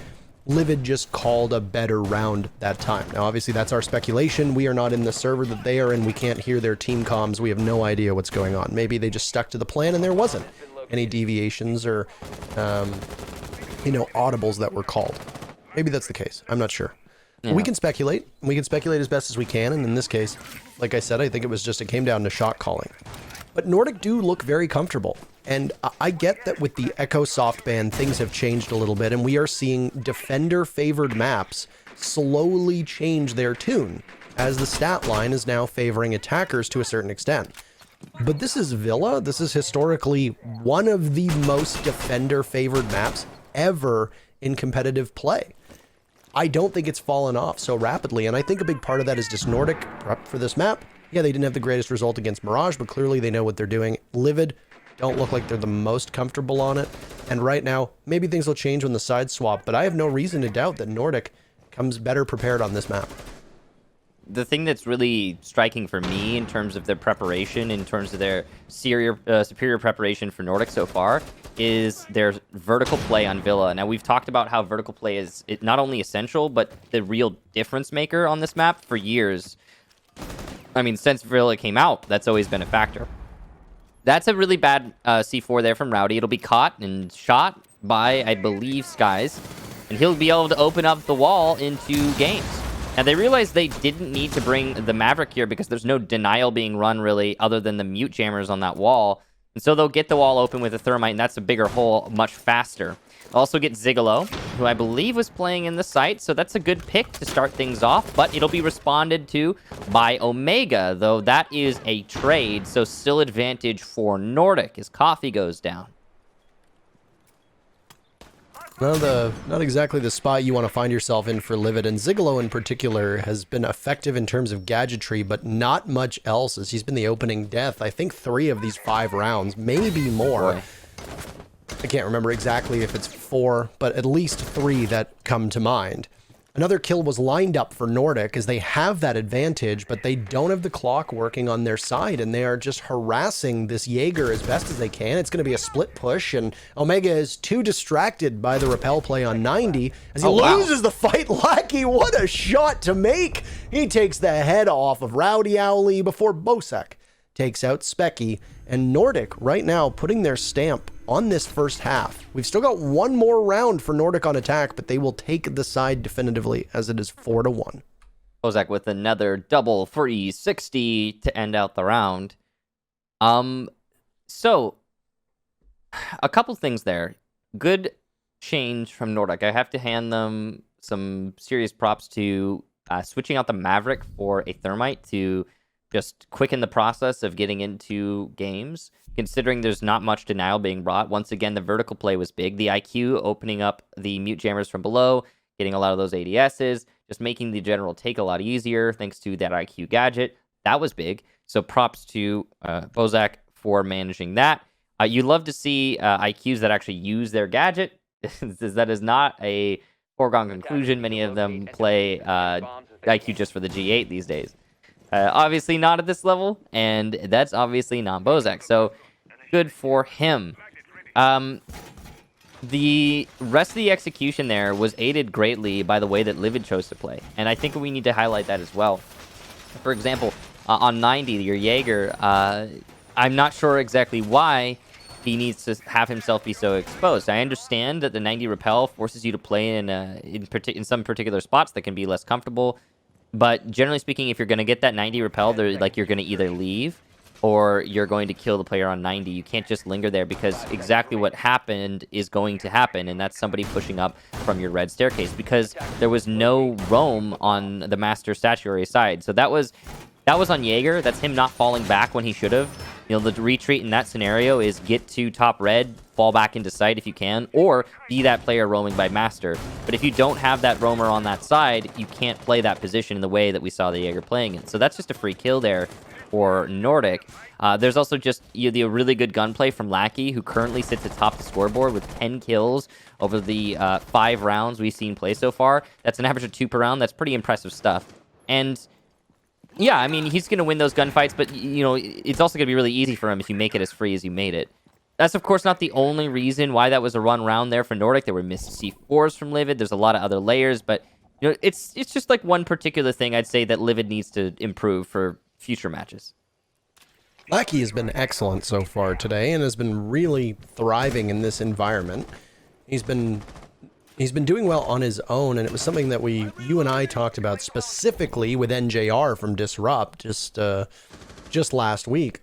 Livid just called a better round that time. Now, obviously, that's our speculation. We are not in the server that they are in. We can't hear their team comms. We have no idea what's going on. Maybe they just stuck to the plan and there wasn't any deviations or, audibles that were called. Maybe that's the case. I'm not sure. Yeah. We can speculate. We can speculate as best as we can. And in this case, like I said, I think it came down to shot calling. But Nordic do look very comfortable. And I get that with the Echo softban, things have changed a little bit. And we are seeing defender-favored maps slowly change their tune, as the stat line is now favoring attackers to a certain extent. But this is Villa. This is historically one of the most defender-favored maps ever in competitive play. I don't think it's fallen off so rapidly, and I think a big part of that is just Nordic prepped for this map. Yeah, they didn't have the greatest result against Mirage, but clearly they know what they're doing. Livid don't look like they're the most comfortable on it, and right now, maybe things will change when the sides swap, but I have no reason to doubt that Nordic comes better prepared on this map. The thing that's really striking for me in terms of their preparation, in terms of their superior preparation for Nordic so far, is their vertical play on Villa. Now, we've talked about how vertical play is not only essential, but the real difference maker on this map for years. I mean, since Villa came out, that's always been a factor. That's a really bad C4 there from Rowdy. It'll be caught and shot by, I believe, Skies, and he'll be able to open up the wall into games. And they realized they didn't need to bring the Maverick here because there's no denial being run, really, other than the mute jammers on that wall. And so they'll get the wall open with a Thermite, and that's a bigger hole much faster. They'll also get Zigolo, who I believe was playing in the site, so that's a good pick to start things off, but it'll be responded to by Omega, though that is a trade, so still advantage for Nordic as Coffee goes down. Not exactly the spot you want to find yourself in for Livid, and Zigolo in particular has been effective in terms of gadgetry, but not much else, as he's been the opening death. I think 3 of these 5 rounds, maybe more. Boy. I can't remember exactly if it's 4, but at least 3 that come to mind. Another kill was lined up for Nordic, as they have that advantage, but they don't have the clock working on their side, and they are just harassing this Jaeger as best as they can. It's going to be a split push, and Omega is too distracted by the rappel play on 90, as he loses the fight. Lackey, what a shot to make! He takes the head off of Rowdy Owly before Bosek takes out Specky, and Nordic right now putting their stamp on this first half. We've still got one more round for Nordic on attack, but they will take the side definitively, as it is 4-1. Bozak with another double 360 to end out the round. So a couple things there. Good change from Nordic. I have to hand them some serious props to switching out the Maverick for a Thermite to just quicken the process of getting into games, considering there's not much denial being brought. Once again, the vertical play was big. The IQ opening up the mute jammers from below, getting a lot of those ADSs, just making the general take a lot easier thanks to that IQ gadget. That was big. So props to Bozak for managing that. You love to see IQs that actually use their gadget. That is not a foregone conclusion. Many of them play IQ just for the G8 these days. Obviously not at this level, and that's obviously not Bozak, so good for him. The rest of the execution there was aided greatly by the way that Livid chose to play, and I think we need to highlight that as well. For example, on 90, your Jaeger, I'm not sure exactly why he needs to have himself be so exposed. I understand that the 90 repel forces you to play in some particular spots that can be less comfortable, but generally speaking, if you're going to get that 90 repel, you're going to either leave or you're going to kill the player on 90. You can't just linger there because exactly what happened is going to happen, and that's somebody pushing up from your red staircase because there was no roam on the master statuary side. So that was on Jaeger. That's him not falling back when he should have. You know, the retreat in that scenario is get to top red, fall back into sight if you can, or be that player roaming by master. But if you don't have that roamer on that side, you can't play that position in the way that we saw the Jaeger playing it. So that's just a free kill there for Nordik. There's also just the really good gunplay from Lackey, who currently sits atop the scoreboard with 10 kills over the 5 rounds we've seen play so far. That's an average of 2 per round. That's pretty impressive stuff. And yeah, I mean, he's going to win those gunfights, but, you know, it's also going to be really easy for him if you make it as free as you made it. That's, of course, not the only reason why that was a run round there for Nordik. There were missed C4s from Livid. There's a lot of other layers, but, you know, it's just like one particular thing I'd say that Livid needs to improve for future matches. Lackey has been excellent so far today and has been really thriving in this environment. He's been doing well on his own, and it was something that you and I talked about specifically with NJR from Disrupt just last week,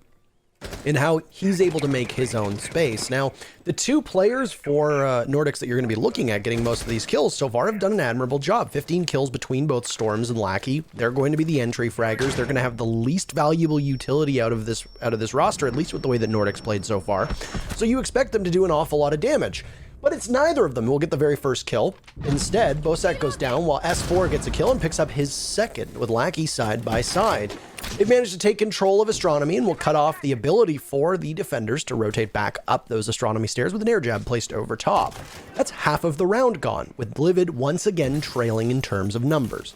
in how he's able to make his own space. Now, the 2 players for Nordics that you're going to be looking at getting most of these kills so far have done an admirable job. 15 kills between both Storms and Lackey. They're going to be the entry fraggers. They're going to have the least valuable utility out of this roster, at least with the way that Nordics played so far. So you expect them to do an awful lot of damage. But it's neither of them who will get the very first kill. Instead, Bosak goes down while S4 gets a kill and picks up his second with Lackey side by side. They've managed to take control of Astronomy and will cut off the ability for the defenders to rotate back up those Astronomy stairs with an air jab placed over top. That's half of the round gone, with Livid once again trailing in terms of numbers.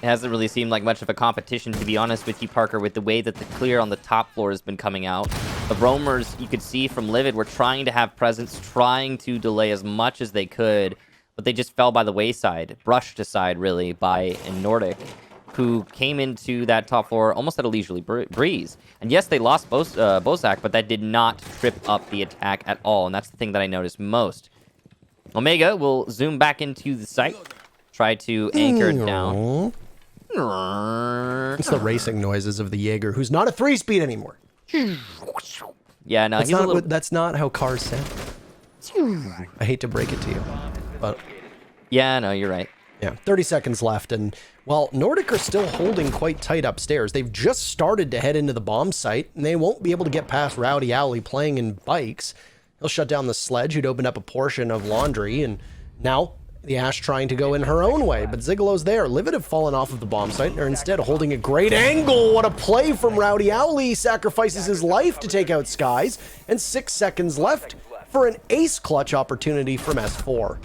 It hasn't really seemed like much of a competition, to be honest with you, Parker, with the way that the clear on the top floor has been coming out. The roamers, you could see from Livid, were trying to have presence, trying to delay as much as they could, but they just fell by the wayside, brushed aside, really, by Nordik, who came into that top floor almost at a leisurely breeze. And yes, they lost Bosak, but that did not trip up the attack at all, and that's the thing that I noticed most. Omega will zoom back into the site, try to anchor it down. It's the racing noises of the Jaeger, who's not a 3-speed anymore. Yeah, no, that's not how cars sound. I hate to break it to you, but yeah, no, you're right. Yeah, 30 seconds left, and while Nordik are still holding quite tight upstairs, they've just started to head into the bomb site, and they won't be able to get past Rowdy Owly playing in bikes. He'll shut down the sledge, who'd opened up a portion of laundry, and now the Ash trying to go in her own way, but Zigalo's there. Livid have fallen off of the bomb site and are instead holding a great angle. What a play from Rowdy Owly. He sacrifices his life to take out Skies, and 6 seconds left for an ace clutch opportunity from S4.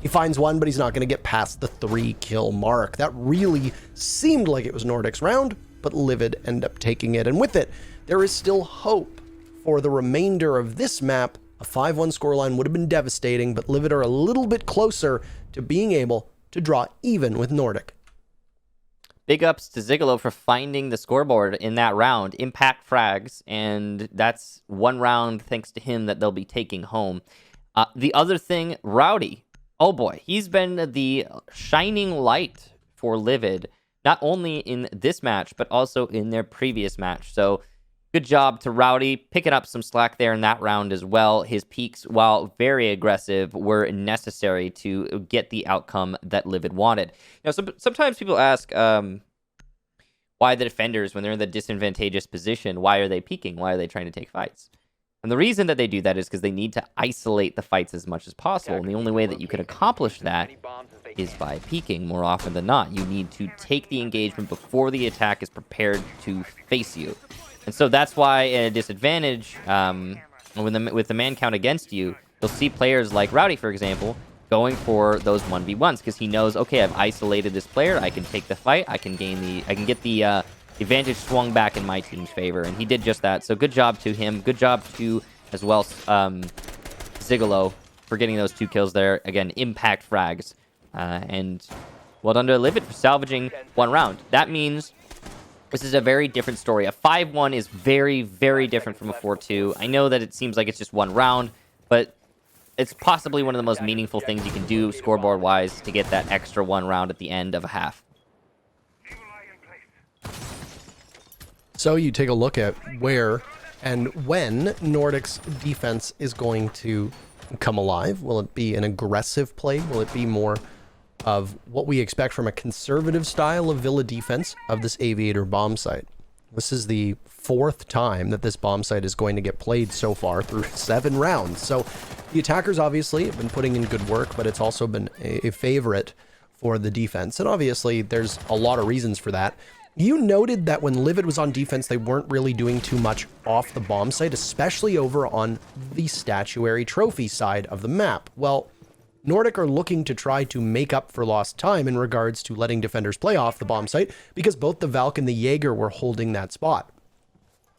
He finds one, but he's not going to get past the 3-kill mark. That really seemed like it was Nordic's round, but Livid end up taking it. And with it, there is still hope for the remainder of this map. A 5-1 scoreline would have been devastating, but Livid are a little bit closer to being able to draw even with Nordik. Big ups to Zigalo for finding the scoreboard in that round. Impact frags, and that's one round thanks to him that they'll be taking home. The other thing, Rowdy. Oh boy, he's been the shining light for Livid, not only in this match, but also in their previous match. So good job to Rowdy, picking up some slack there in that round as well. His peaks, while very aggressive, were necessary to get the outcome that Livid wanted. Now, sometimes people ask why the defenders, when they're in the disadvantageous position, why are they peeking? Why are they trying to take fights? And the reason that they do that is because they need to isolate the fights as much as possible. And the only way that you can accomplish that is by peeking more often than not. You need to take the engagement before the attack is prepared to face you. And so that's why at a disadvantage, with the man count against you, you'll see players like Rowdy, for example, going for those 1v1s because he knows, okay, I've isolated this player, I can take the fight, I can get the advantage swung back in my team's favor, and he did just that. So good job to him. Good job to, as well, Zigalo for getting those 2 kills there. Again, impact frags. And well done to Livid for salvaging 1 round. That means This is a very different story. A 5-1 is very, very different from a 4-2. I know that it seems like it's just one round, but it's possibly one of the most meaningful things you can do scoreboard-wise to get that extra one round at the end of a half. So you take a look at where and when Nordic's defense is going to come alive. Will it be an aggressive play? Will it be more of what we expect from a conservative style of Villa defense of this Aviator bomb site? This is the 4th time that this bomb site is going to get played so far through 7 rounds. So the attackers obviously have been putting in good work, but it's also been a favorite for the defense. And obviously there's a lot of reasons for that. You noted that when Livid was on defense, they weren't really doing too much off the bomb site, especially over on the statuary trophy side of the map. Well, Nordic are looking to try to make up for lost time in regards to letting defenders play off the bomb site because both the Valk and the Jaeger were holding that spot.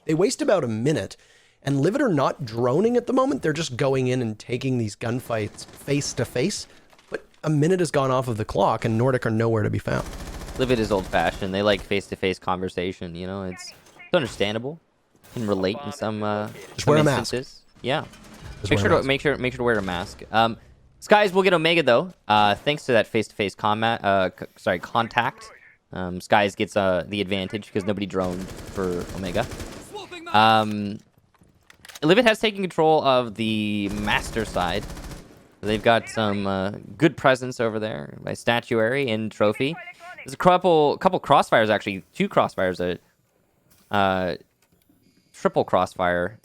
They waste about a minute, and Livid are not droning at the moment. They're just going in and taking these gunfights face to face. But a minute has gone off of the clock, and Nordic are nowhere to be found. Livid is old-fashioned. They like face-to-face conversation. You know, it's understandable. Can relate in some wear a mask. instances. Yeah. Just Make wear a sure mask. to make sure to wear a mask. Skies will get Omega though. Thanks to that face-to-face contact. Skies gets the advantage because nobody droned for Omega. Livid has taken control of the master side. They've got some good presence over there by statuary and trophy. There's a couple crossfires actually, 2 crossfires, a triple crossfire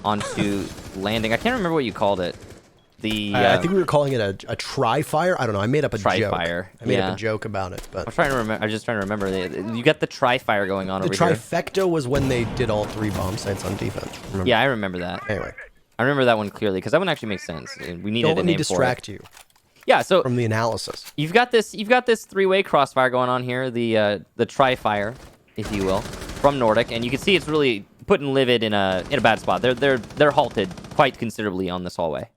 onto landing. I can't remember what you called it. I think we were calling it a tri-fire. I don't know. I made up a joke. Tri-fire. I made up a joke about it, but I'm trying to remember. I'm just trying to remember. You got the tri-fire going on the over here. trifecta was when they did all 3 bomb sites on defense. Remember? Yeah, I remember that. Anyway, I remember that one clearly because that one actually makes sense. We needed don't a let me name distract for it. you Yeah, so from the analysis. you've got this 3-way crossfire going on here, the tri-fire, if you will, from Nordic, and you can see it's really putting Livid in a bad spot. They're halted quite considerably on this hallway.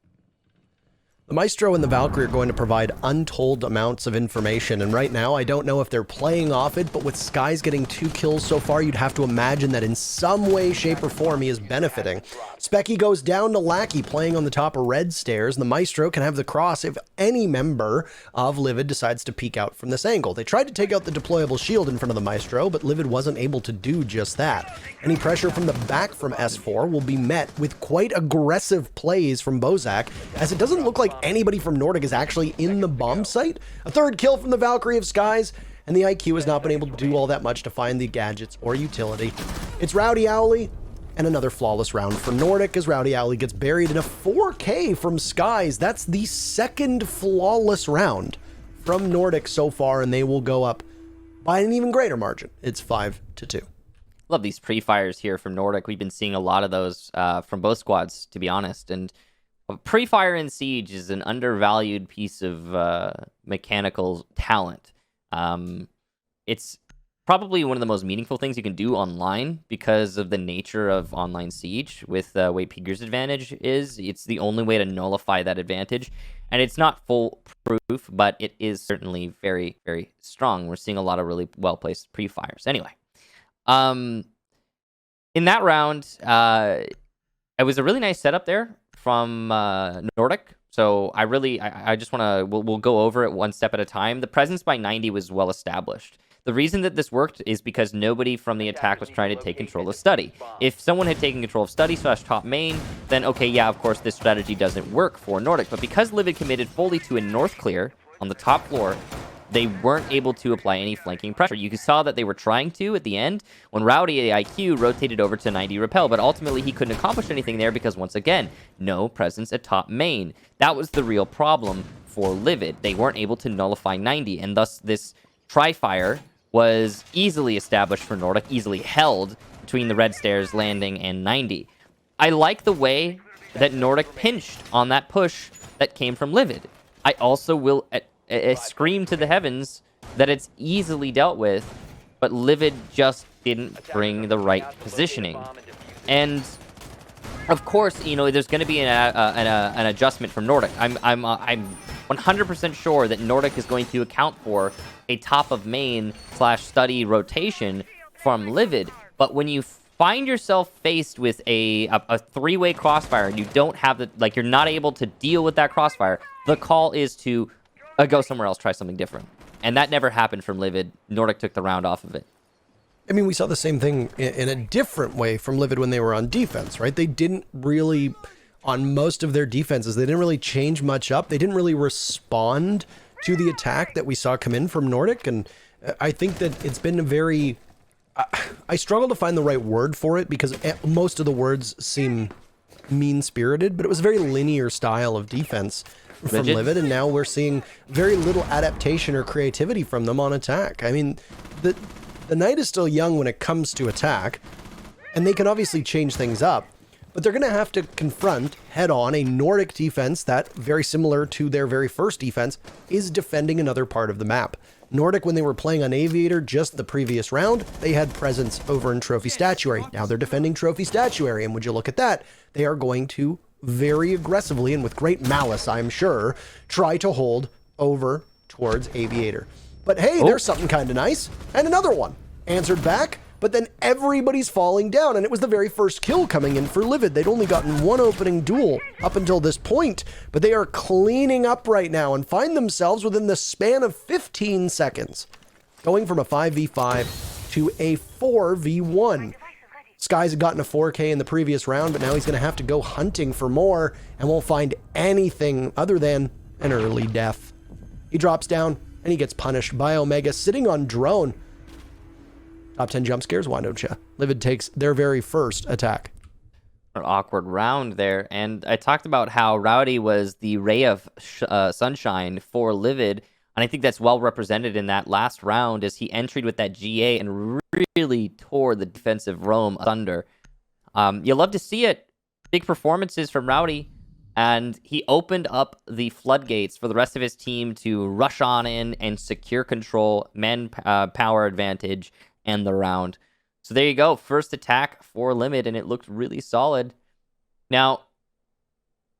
The Maestro and the Valkyrie are going to provide untold amounts of information, and right now I don't know if they're playing off it, but with Skies getting 2 kills so far, you'd have to imagine that in some way, shape, or form he is benefiting. Specky goes down to Lackey playing on the top of red stairs, and the Maestro can have the cross if any member of Livid decides to peek out from this angle. They tried to take out the deployable shield in front of the Maestro, but Livid wasn't able to do just that. Any pressure from the back from S4 will be met with quite aggressive plays from Bozak, as it doesn't look like anybody from Nordic is actually in the bomb site. A 3rd kill from the Valkyrie of Skies, and the IQ has not been able to do all that much to find the gadgets or utility. It's Rowdy Owly, and another flawless round for Nordic as Rowdy Owly gets buried in a 4K from Skies. That's the 2nd flawless round from Nordic so far, and they will go up by an even greater margin. It's 5-2. Love these pre-fires here from Nordic. We've been seeing a lot of those from both squads, to be honest, and pre-fire in Siege is an undervalued piece of mechanical talent. It's probably one of the most meaningful things you can do online because of the nature of online Siege with the way Peeger's advantage is. It's the only way to nullify that advantage, and it's not foolproof, but it is certainly very, very strong. We're seeing a lot of really well-placed pre-fires. Anyway, in that round, it was a really nice setup there from Nordic. So I just want to, we'll go over it one step at a time. The presence by 90 was well established. The reason that this worked is because nobody from the attack was trying to take control of study. If someone had taken control of study / top main, then okay, yeah, of course, this strategy doesn't work for Nordic. But because Livid committed fully to a north clear on the top floor, they weren't able to apply any flanking pressure. You saw that they were trying to at the end when Rowdy IQ rotated over to 90 repel, but ultimately he couldn't accomplish anything there because, once again, no presence at top main. That was the real problem for Livid. They weren't able to nullify 90, and thus this tri-fire was easily established for Nordic, easily held between the red stairs landing and 90. I like the way that Nordic pinched on that push that came from Livid. I also will scream to the heavens that it's easily dealt with, but Livid just didn't bring the right positioning. And of course, you know, there's going to be an adjustment from Nordic. I'm 100% sure that Nordic is going to account for a top of main / study rotation from Livid. But when you find yourself faced with a three-way crossfire and you don't have the, like, you're not able to deal with that crossfire, the call is to go somewhere else, try something different. And that never happened from Livid. Nordik took the round off of it. I mean, we saw the same thing in a different way from Livid when they were on defense, right? They didn't really, on most of their defenses, they didn't really change much up. They didn't really respond to the attack that we saw come in from Nordik. And I think that it's been a very... I struggle to find the right word for it because most of the words seem mean-spirited, but it was a very linear style of defense from Livid, and now we're seeing very little adaptation or creativity from them on attack. I mean, the night is still young when it comes to attack, and they can obviously change things up, but they're going to have to confront head-on a Nordik defense that, very similar to their very first defense, is defending another part of the map. Nordik, when they were playing on Aviator just the previous round, they had presence over in Trophy Statuary. Now they're defending Trophy Statuary, and would you look at that, they are going to very aggressively, and with great malice, I'm sure, try to hold over towards Aviator. But hey, there's something kind of nice. And another one answered back, but then everybody's falling down, and it was the very first kill coming in for Livid. They'd only gotten one opening duel up until this point, but they are cleaning up right now and find themselves within the span of 15 seconds, going from a 5v5 to a 4v1. Skies had gotten a 4K in the previous round, but now he's going to have to go hunting for more and won't find anything other than an early death. He drops down and he gets punished by Omega sitting on drone. Top 10 jump scares, why don't you? Livid takes their very first attack. An awkward round there, and I talked about how Rowdy was the ray of sunshine for Livid, and I think that's well represented in that last round as he entered with that GA and really tore the defensive roam asunder. You love to see it. Big performances from Rowdy, and he opened up the floodgates for the rest of his team to rush on in and secure control, power advantage, and the round. So there you go. First attack for Limit, and it looked really solid. Now,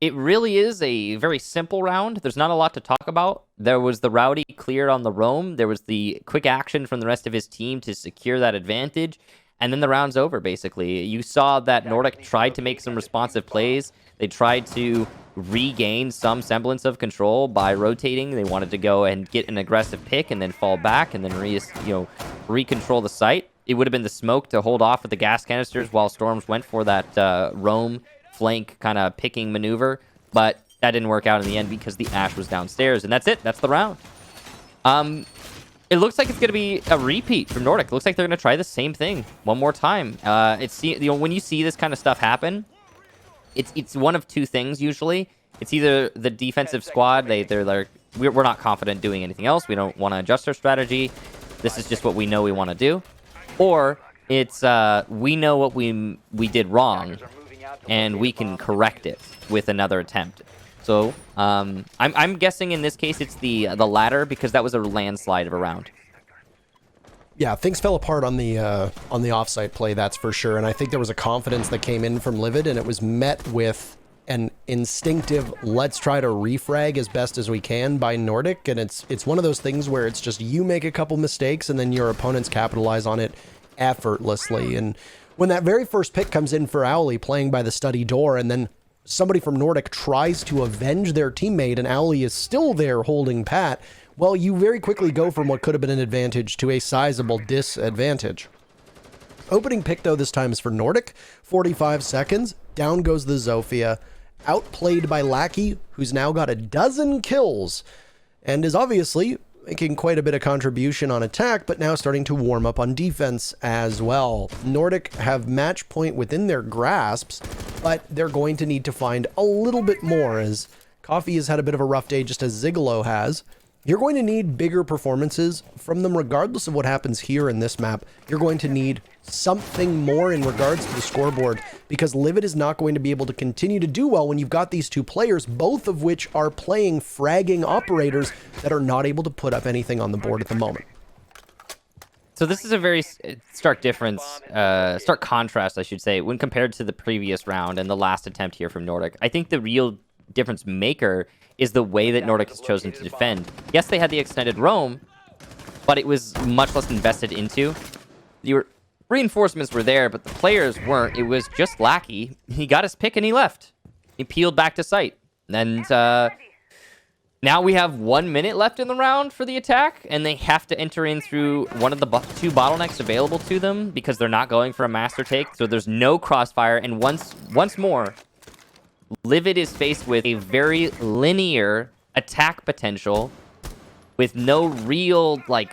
it really is a very simple round. There's not a lot to talk about. There was the Rowdy cleared on the roam. There was the quick action from the rest of his team to secure that advantage. And then the round's over, basically. You saw that Nordik tried to make some responsive plays. They tried to regain some semblance of control by rotating. They wanted to go and get an aggressive pick and then fall back and then recontrol the site. It would have been the smoke to hold off with the gas canisters while Storms went for that roam flank kind of picking maneuver. But that didn't work out in the end because the Ash was downstairs. And that's it. That's the round. It looks like it's going to be a repeat from Nordik. It looks like they're going to try the same thing one more time. When you see this kind of stuff happen, it's one of two things usually. It's either the defensive squad, they're like, we're not confident doing anything else. We don't want to adjust our strategy. This is just what we know we want to do. Or it's we know what we did wrong, and we can correct it with another attempt. So I'm guessing in this case it's the latter because that was a landslide of a round. Yeah, things fell apart on the offsite play, that's for sure. And I think there was a confidence that came in from Livid, and it was met with an instinctive let's try to refrag as best as we can by Nordik. And it's one of those things where it's just you make a couple mistakes and then your opponents capitalize on it effortlessly. And when that very first pick comes in for Owly playing by the study door, and then somebody from Nordik tries to avenge their teammate and Owly is still there holding pat, well, you very quickly go from what could have been an advantage to a sizable disadvantage. Opening pick, though, this time is for Nordik. 45 seconds. Down goes the Zofia. Outplayed by Lackey, who's now got a dozen kills and is obviously making quite a bit of contribution on attack, but now starting to warm up on defense as well. Nordik have match point within their grasps, but they're going to need to find a little bit more, as Coffee has had a bit of a rough day, just as Zigolo has. You're going to need bigger performances from them regardless of what happens here in this map. You're going to need something more in regards to the scoreboard, because Livid is not going to be able to continue to do well when you've got these two players, both of which are playing fragging operators that are not able to put up anything on the board at the moment. So this is a very stark difference, stark contrast, I should say, when compared to the previous round and the last attempt here from Nordik. I think the real difference maker is the way that Nordik has chosen to defend. Yes, they had the extended roam, but it was much less invested into. reinforcements were there, but the players weren't. It was just Lackey. He got his pick and he left. He peeled back to site. And now we have 1 minute left in the round for the attack, and they have to enter in through one of the two bottlenecks available to them because they're not going for a master take. So there's no crossfire. And once more, Livid is faced with a very linear attack potential with no real, like,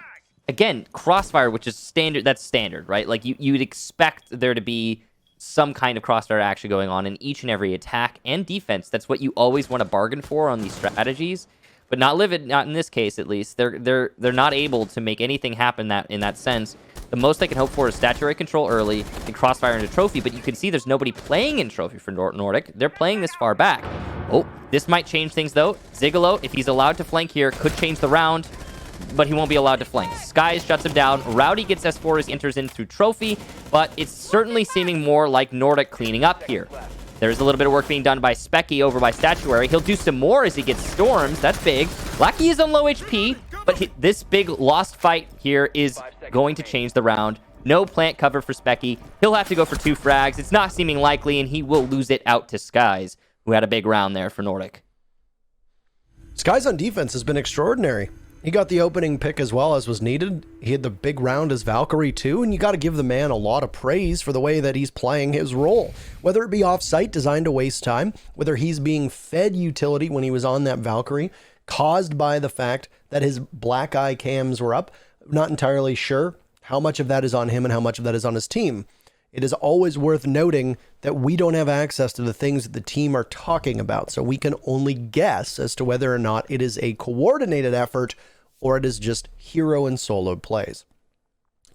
again, crossfire, which is standard. That's standard, right? Like, you'd expect there to be some kind of crossfire action going on in each and every attack and defense. That's what you always want to bargain for on these strategies. But not Livid, not in this case at least. They're not able to make anything happen in that sense. The most they can hope for is statuary control early and crossfire into trophy, but you can see there's nobody playing in trophy for Nordic. They're playing this far back. Oh, this might change things though. Zigalo, if he's allowed to flank here, could change the round, but he won't be allowed to flank. Skies shuts him down. Rowdy gets S4 as he enters in through trophy, but it's certainly seeming more like Nordic cleaning up here. There's a little bit of work being done by Specky over by Statuary. He'll do some more as he gets Storms. That's big. Lackey is on low HP, but this big lost fight here is going to change the round. No plant cover for Specky. He'll have to go for 2 frags. It's not seeming likely, and he will lose it out to Skies, who had a big round there for Nordic. Skies on defense has been extraordinary. He got the opening pick as well as was needed. He had the big round as Valkyrie too, and you got to give the man a lot of praise for the way that he's playing his role. Whether it be off-site, designed to waste time, whether he's being fed utility when he was on that Valkyrie, caused by the fact that his black eye cams were up. Not entirely sure how much of that is on him and how much of that is on his team. It is always worth noting that we don't have access to the things that the team are talking about, so we can only guess as to whether or not it is a coordinated effort or it is just hero and solo plays.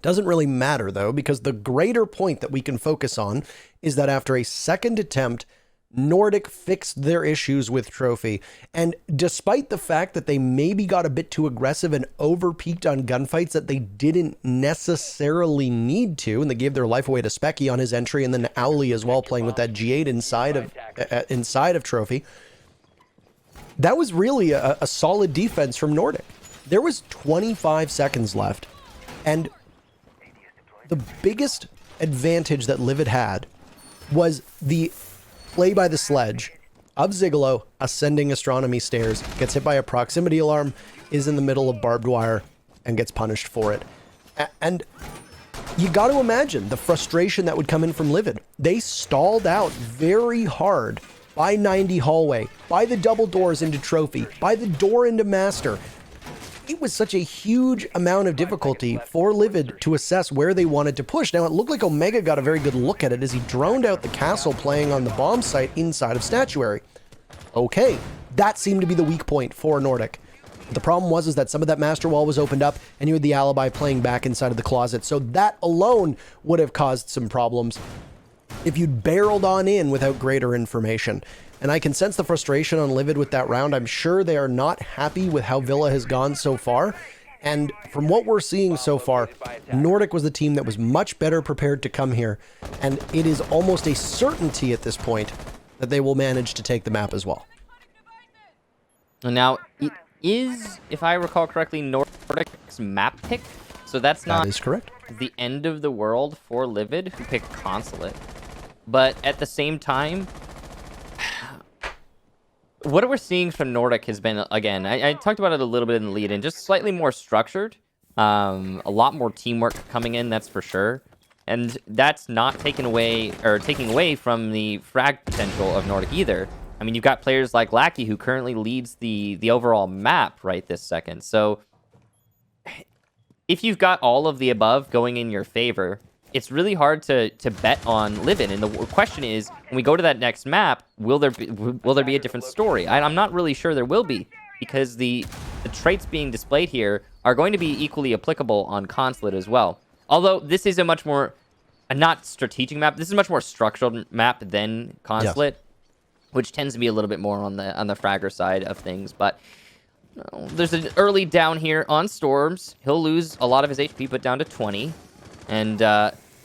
Doesn't really matter though, because the greater point that we can focus on is that after a second attempt, Nordic fixed their issues with trophy, and despite the fact that they maybe got a bit too aggressive and over-peaked on gunfights that they didn't necessarily need to, and they gave their life away to Specky on his entry, and then Owly as well playing with that G8 inside of trophy, that was really a solid defense from Nordic. There was 25 seconds left, and the biggest advantage that Livid had was the play by the sledge of Zigalo ascending astronomy stairs, gets hit by a proximity alarm, is in the middle of barbed wire, and gets punished for it. And you got to imagine the frustration that would come in from Livid. They stalled out very hard by 90 hallway, by the double doors into trophy, by the door into master. It was such a huge amount of difficulty for Livid to assess where they wanted to push. Now, it looked like Omega got a very good look at it as he droned out the castle playing on the bomb site inside of Statuary. Okay, that seemed to be the weak point for Nordic. The problem was that some of that master wall was opened up and you had the alibi playing back inside of the closet. So that alone would have caused some problems if you'd barreled on in without greater information. And I can sense the frustration on Livid with that round. I'm sure they are not happy with how Villa has gone so far. And from what we're seeing so far, Nordic was the team that was much better prepared to come here. And it is almost a certainty at this point that they will manage to take the map as well. Now, it is, if I recall correctly, Nordic's map pick. So that is correct. The end of the world for Livid, who picked Consulate. But at the same time, what we're seeing from Nordic has been, again, I talked about it a little bit in the lead-in, just slightly more structured, a lot more teamwork coming in, that's for sure. And that's not taking away from the frag potential of Nordic either. I mean, you've got players like Lackey, who currently leads the overall map right this second. So if you've got all of the above going in your favor, it's really hard to bet on Livid. And the question is, when we go to that next map, will there be a different story? I'm not really sure there will be, because the traits being displayed here are going to be equally applicable on Consulate as well. Although this is a much more, not strategic map, this is a much more structural map than Consulate, yes, which tends to be a little bit more on the fragger side of things. But there's an early down here on Storms. He'll lose a lot of his HP, but down to 20. And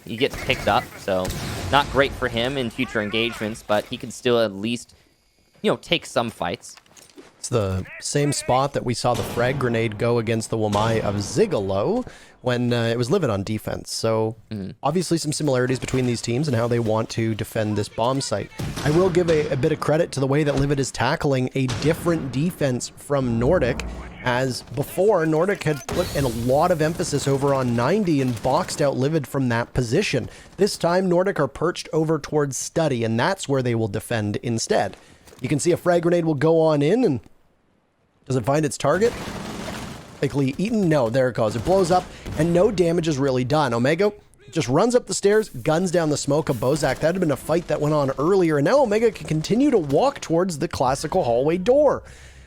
he gets picked up, so not great for him in future engagements, but he can still at least, take some fights. the same spot that we saw the frag grenade go against the Wamai of Zigalo when it was Livid on defense. So obviously some similarities between these teams and how they want to defend this bomb site. I will give a bit of credit to the way that Livid is tackling a different defense from Nordik, as before Nordik had put in a lot of emphasis over on 90 and boxed out Livid from that position. This time Nordik are perched over towards Study, and that's where they will defend instead. You can see a frag grenade will go on in, and does it find its target? Likely eaten? No, there it goes. It blows up, and no damage is really done. Omega just runs up the stairs, guns down the smoke of Bozak. That had been a fight that went on earlier, and now Omega can continue to walk towards the classical hallway door.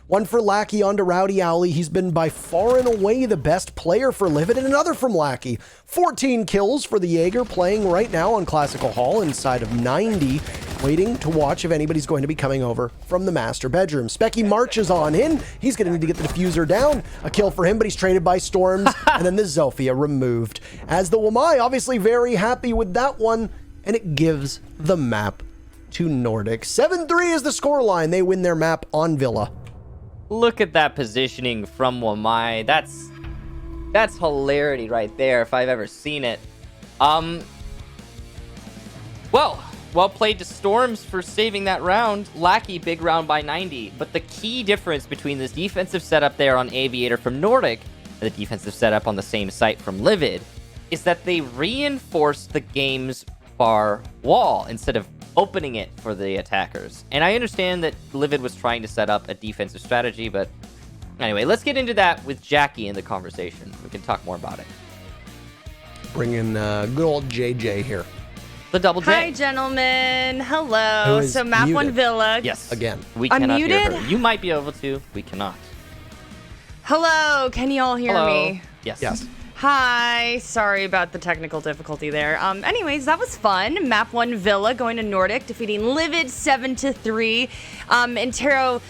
One for Lackey onto Rowdy Owly. He's been by far and away the best player for Livid, and another from Lackey. 14 kills for the Jaeger, playing right now on Classical Hall inside of 90, waiting to watch if anybody's going to be coming over from the master bedroom. Specky marches on in. He's going to need to get the diffuser down. A kill for him, but he's traded by Storms, and then the Zofia removed. As the Wamai, obviously very happy with that one, and it gives the map to Nordik. 7-3 is the scoreline. They win their map on Villa. Look at that positioning from Wamai. That's hilarity right there, if I've ever seen it. Well played to Storms for saving that round. Lackey, big round by 90. But the key difference between this defensive setup there on Aviator from Nordik and the defensive setup on the same site from Livid is that they reinforced the game's far wall instead of opening it for the attackers. And I understand that Livid was trying to set up a defensive strategy, but anyway, let's get into that with Jackie in the conversation. We can talk more about it. Bring in good old JJ here. The double J. Hi, gentlemen. Hello. Who is So map muted. 1 Villa. Yes. Again. We cannot hear Unmuted? her. You might be able to. We cannot. Hello. Can you all hear Hello. me? Yes. Yes. Hi. Sorry about the technical difficulty there. Anyways, that was fun. Map 1 Villa going to Nordik, defeating Livid 7-3. And Taro,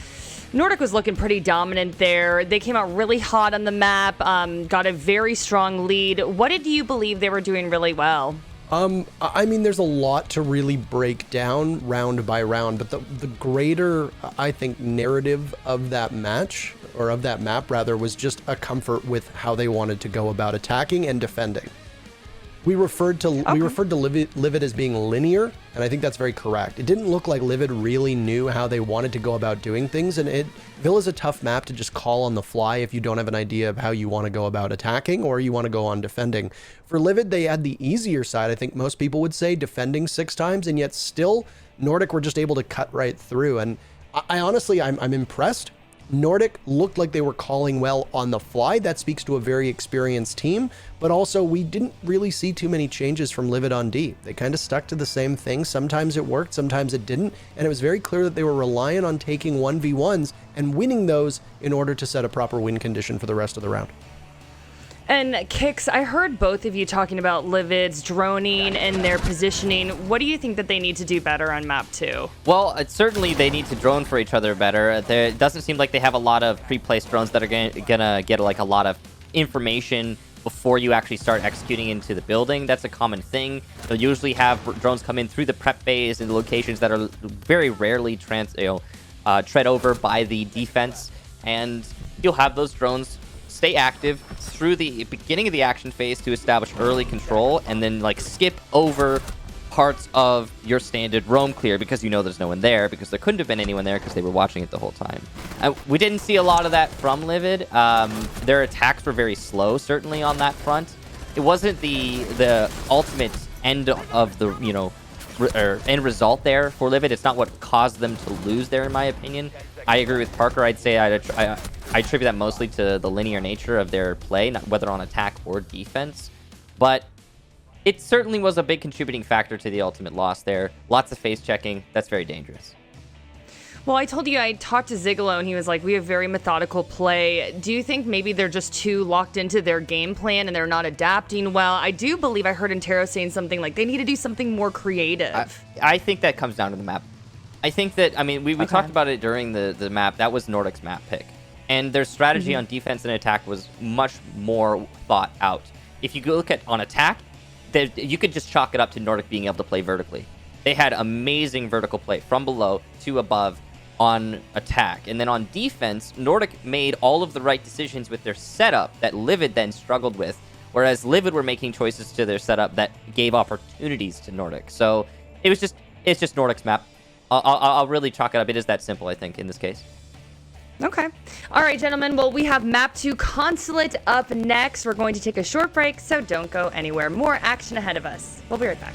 Nordik was looking pretty dominant there. They came out really hot on the map, got a very strong lead. What did you believe they were doing really well? I mean, there's a lot to really break down round by round, but the greater, I think, narrative of that match, or of that map rather, was just a comfort with how they wanted to go about attacking and defending. We referred to Livid as being linear, and I think that's very correct. It didn't look like Livid really knew how they wanted to go about doing things, and Villa's a tough map to just call on the fly if you don't have an idea of how you want to go about attacking or you want to go on defending. For Livid, they had the easier side, I think most people would say, defending 6 times, and yet still Nordik were just able to cut right through. And I honestly, I'm impressed. Nordik looked like they were calling well on the fly. That speaks to a very experienced team, but also we didn't really see too many changes from Livid on D. They kind of stuck to the same thing. Sometimes it worked, sometimes it didn't, and it was very clear that they were reliant on taking 1v1s and winning those in order to set a proper win condition for the rest of the round. And Kix, I heard both of you talking about Livid's droning and their positioning. What do you think that they need to do better on map 2? Well, certainly they need to drone for each other better. It doesn't seem like they have a lot of pre-placed drones that are gonna get like a lot of information before you actually start executing into the building. That's a common thing. They'll usually have drones come in through the prep phase in locations that are very rarely tread over by the defense, and you'll have those drones stay active through the beginning of the action phase to establish early control, and then like skip over parts of your standard roam clear because you know there's no one there, because there couldn't have been anyone there because they were watching it the whole time. We didn't see a lot of that from Livid. Their attacks were very slow, certainly on that front. It wasn't the ultimate end of the end result there for Livid. It's not what caused them to lose there, in my opinion. I agree with Parker. I'd say I attribute that mostly to the linear nature of their play, not whether on attack or defense. But it certainly was a big contributing factor to the ultimate loss there. Lots of face checking. That's very dangerous. Well, I told you I talked to Zigalo, and he was like, we have very methodical play. Do you think maybe they're just too locked into their game plan and they're not adapting well? I do believe I heard Intero saying something like they need to do something more creative. I think that comes down to the map. I think that, we talked about it during the map. That was Nordic's map pick. And their strategy on defense and attack was much more thought out. If you look at on attack, you could just chalk it up to Nordik being able to play vertically. They had amazing vertical play from below to above, on attack. And then on defense, Nordik made all of the right decisions with their setup that Livid then struggled with, whereas Livid were making choices to their setup that gave opportunities to Nordik. So it's just Nordic's map. I'll really chalk it up. It is that simple, I think, in this case. Okay. All right, gentlemen. Well, we have map 2 Consulate up next. We're going to take a short break, so don't go anywhere. More action ahead of us. We'll be right back.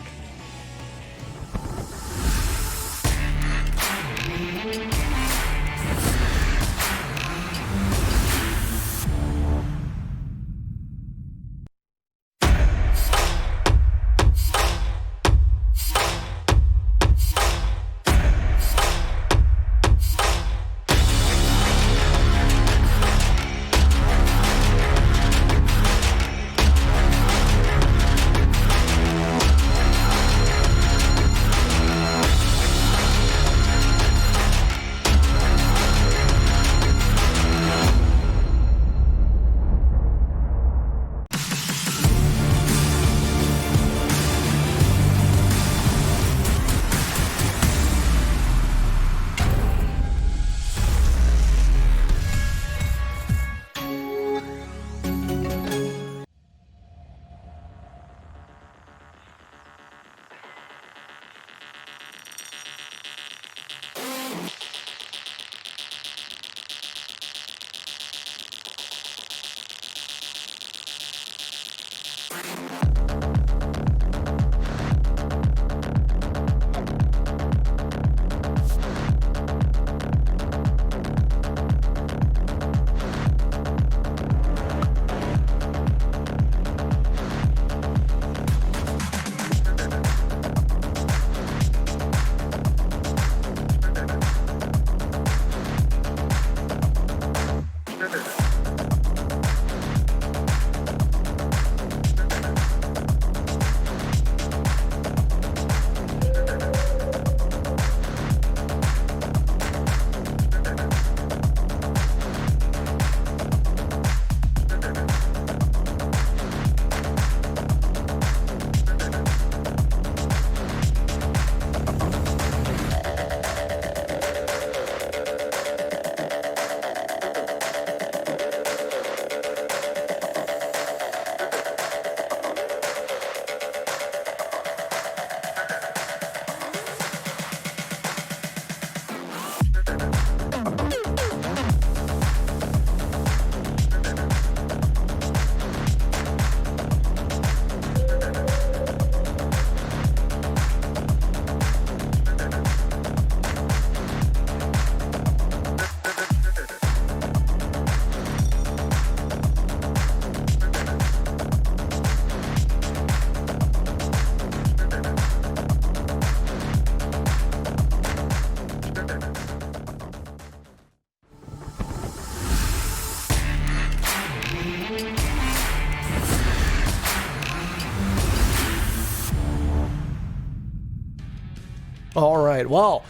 All right, well,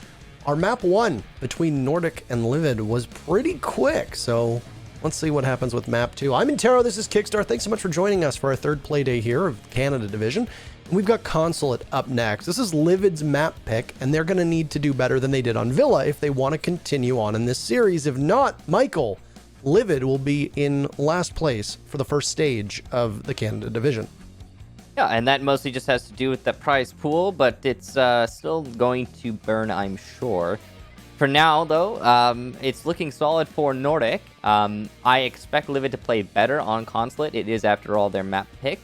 our map 1 between Nordik and Livid was pretty quick, so let's see what happens with map 2. I'm Intero, this is Kickstar. Thanks so much for joining us for our third play day here of Canada Division. And we've got Consulate up next. This is Livid's map pick, and they're going to need to do better than they did on Villa if they want to continue on in this series. If not, Michael, Livid will be in last place for the first stage of the Canada Division. Yeah, and that mostly just has to do with the prize pool, but it's still going to burn, I'm sure. For now, though, it's looking solid for Nordik. I expect Livid to play better on Consulate. It is, after all, their map pick.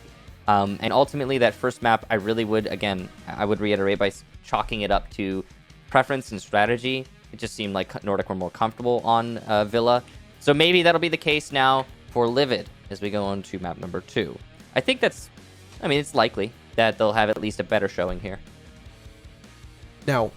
And ultimately, that first map, I really would, again, I would reiterate by chalking it up to preference and strategy. It just seemed like Nordik were more comfortable on Villa. So maybe that'll be the case now for Livid as we go on to map number 2. I think that's, I mean, it's likely that they'll have at least a better showing here. Now,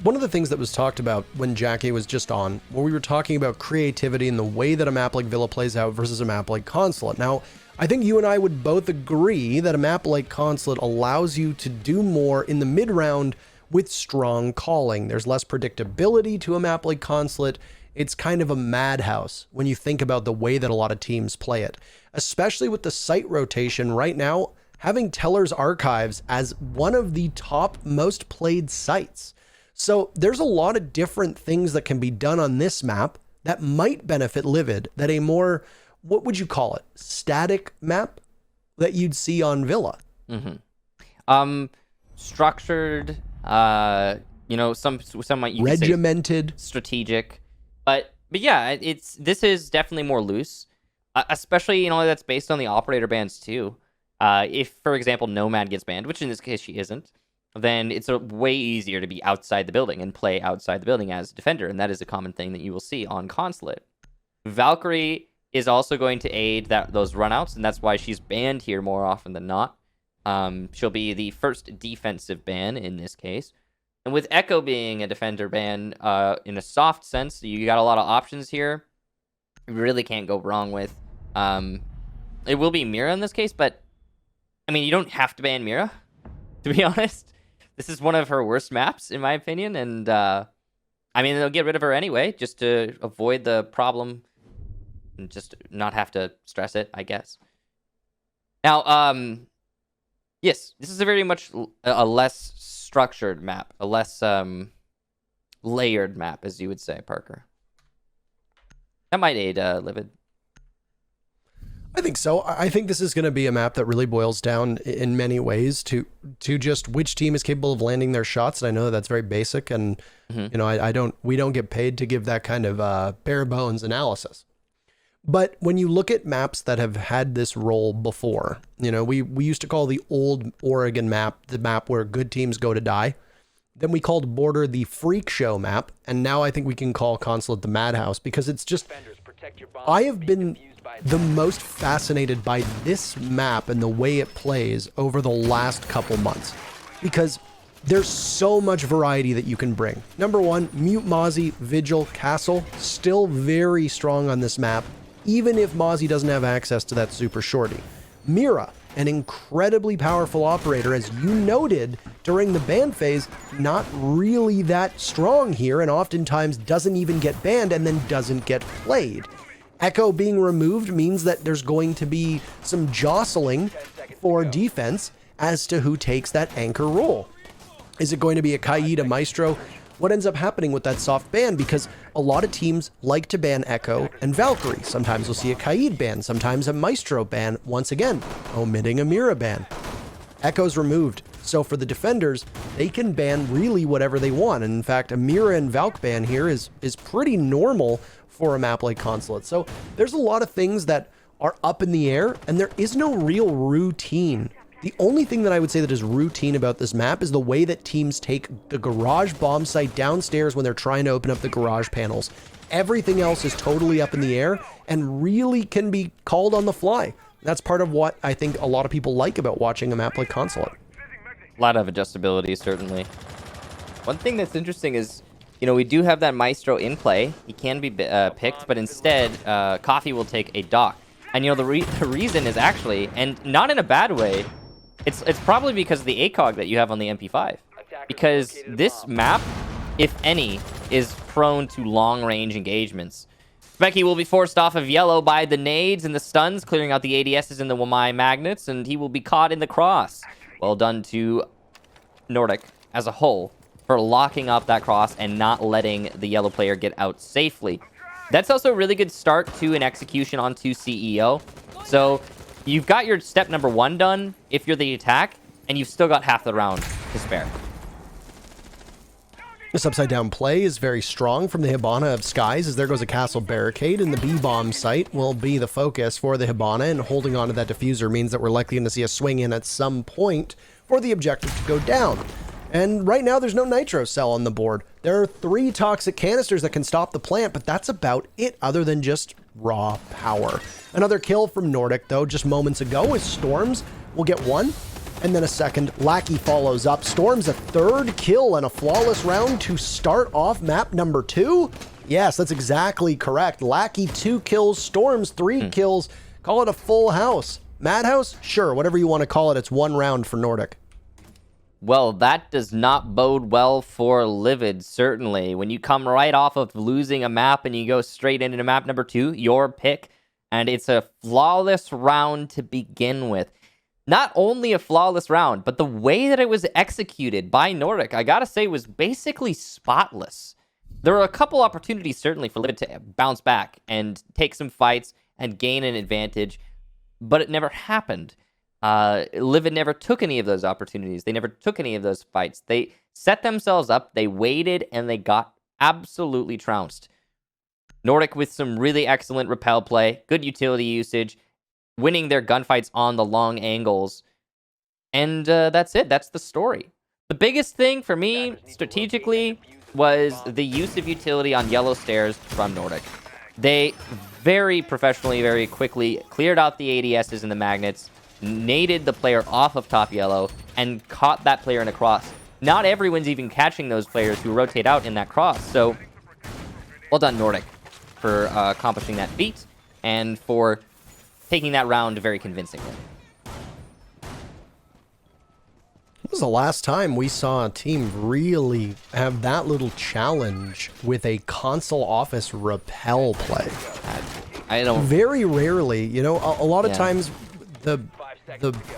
one of the things that was talked about when Jackie was just on, where we were talking about creativity and the way that a map like Villa plays out versus a map like Consulate. Now, I think you and I would both agree that a map like Consulate allows you to do more in the mid-round with strong calling. There's less predictability to a map like Consulate. It's kind of a madhouse when you think about the way that a lot of teams play it, especially with the site rotation right now. Having Teller's Archives as one of the top most played sites. So there's a lot of different things that can be done on this map that might benefit Livid, that a more, what would you call it, static map that you'd see on Villa. Structured, some might you could say Regimented. strategic, but yeah, this is definitely more loose, especially that's based on the operator bans too. If, for example, Nomad gets banned, which in this case she isn't, then it's a way easier to be outside the building and play outside the building as a defender, and that is a common thing that you will see on Consulate. Valkyrie is also going to aid those runouts, and that's why she's banned here more often than not. She'll be the first defensive ban in this case. And with Echo being a defender ban in a soft sense, you got a lot of options here. You really can't go wrong with. It will be Mira in this case, but I mean, you don't have to ban Mira, to be honest. This is one of her worst maps, in my opinion, and I mean, they'll get rid of her anyway, just to avoid the problem and just not have to stress it, I guess. Now, yes, this is a very much a less structured map, a less layered map, as you would say, Parker. That might aid Livid. I think so. I think this is going to be a map that really boils down in many ways to just which team is capable of landing their shots. And I know that that's very basic, and we don't get paid to give that kind of bare bones analysis. But when you look at maps that have had this role before, we used to call the old Oregon map the map where good teams go to die. Then we called Border the freak show map, and now I think we can call Consulate the madhouse, because it's just, I have been the most fascinated by this map and the way it plays over the last couple months, because there's so much variety that you can bring. Number one, Mute Mozzie, Vigil, Castle, still very strong on this map, even if Mozzie doesn't have access to that super shorty. Mira, an incredibly powerful operator, as you noted during the ban phase, not really that strong here, and oftentimes doesn't even get banned and then doesn't get played. Echo being removed means that there's going to be some jostling for defense as to who takes that anchor role. Is it going to be a Kaid, a Maestro? What ends up happening with that soft ban? Because a lot of teams like to ban Echo and Valkyrie. Sometimes we'll see a Kaid ban, sometimes a Maestro ban, once again, omitting a Mira ban. Echo's removed. So for the defenders, they can ban really whatever they want. And in fact, a Mira and Valk ban here is pretty normal for a map like Consulate. So there's a lot of things that are up in the air, and there is no real routine. The only thing that I would say that is routine about this map is the way that teams take the garage bomb site downstairs when they're trying to open up the garage panels. Everything else is totally up in the air and really can be called on the fly. That's part of what I think a lot of people like about watching a map like Consulate. A lot of adjustability, certainly. One thing that's interesting is, we do have that Maestro in play. He can be picked, but instead, Coffee will take a dock. And the reason is actually, and not in a bad way, it's probably because of the ACOG that you have on the MP5. Because this map, if any, is prone to long-range engagements. Becky will be forced off of yellow by the nades and the stuns, clearing out the ADSs and the Wamai magnets, and he will be caught in the cross. Well done to Nordik as a whole for locking up that cross and not letting the yellow player get out safely. That's also a really good start to an execution onto CEO. So you've got your step number 1 done if you're the attack, and you've still got half the round to spare. This upside down play is very strong from the Hibana of Skies, as there goes a castle barricade, and the B-bomb site will be the focus for the Hibana, and holding on to that diffuser means that we're likely going to see a swing in at some point for the objective to go down. And right now, there's no nitro cell on the board. There are 3 toxic canisters that can stop the plant, but that's about it, other than just raw power. Another kill from Nordik, though, just moments ago, is Storms will get 1, and then a second. Lackey follows up. Storms a 3rd kill and a flawless round to start off map number 2. Yes, that's exactly correct. Lackey 2 kills, Storms 3 kills. Call it a full house. Madhouse? Sure, whatever you want to call it. It's 1 round for Nordik. Well, that does not bode well for Livid, certainly. When you come right off of losing a map and you go straight into map number 2, your pick, and it's a flawless round to begin with. not only a flawless round, but the way that it was executed by Nordik, I gotta say, was basically spotless. There were a couple opportunities, certainly, for Livid to bounce back and take some fights and gain an advantage, but it never happened. Livid never took any of those opportunities. They never took any of those fights. They set themselves up, they waited, and they got absolutely trounced. Nordik with some really excellent repel play, good utility usage, winning their gunfights on the long angles. And that's it. That's the story. The biggest thing for me, strategically, was the use of utility on yellow stairs from Nordik. They very professionally, very quickly cleared out the ADSs and the magnets, naded the player off of top yellow, and caught that player in a cross. Not everyone's even catching those players who rotate out in that cross. So, well done, Nordik, for accomplishing that feat and for taking that round very convincingly. When was the last time we saw a team really have that little challenge with a console office repel play? I don't... Very rarely, you know, a lot of times the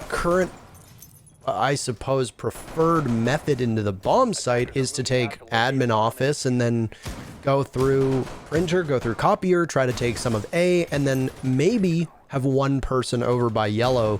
current, I suppose, preferred method into the bomb site is to take admin office and then go through printer, go through copier, try to take some of A, and then maybe have one person over by yellow.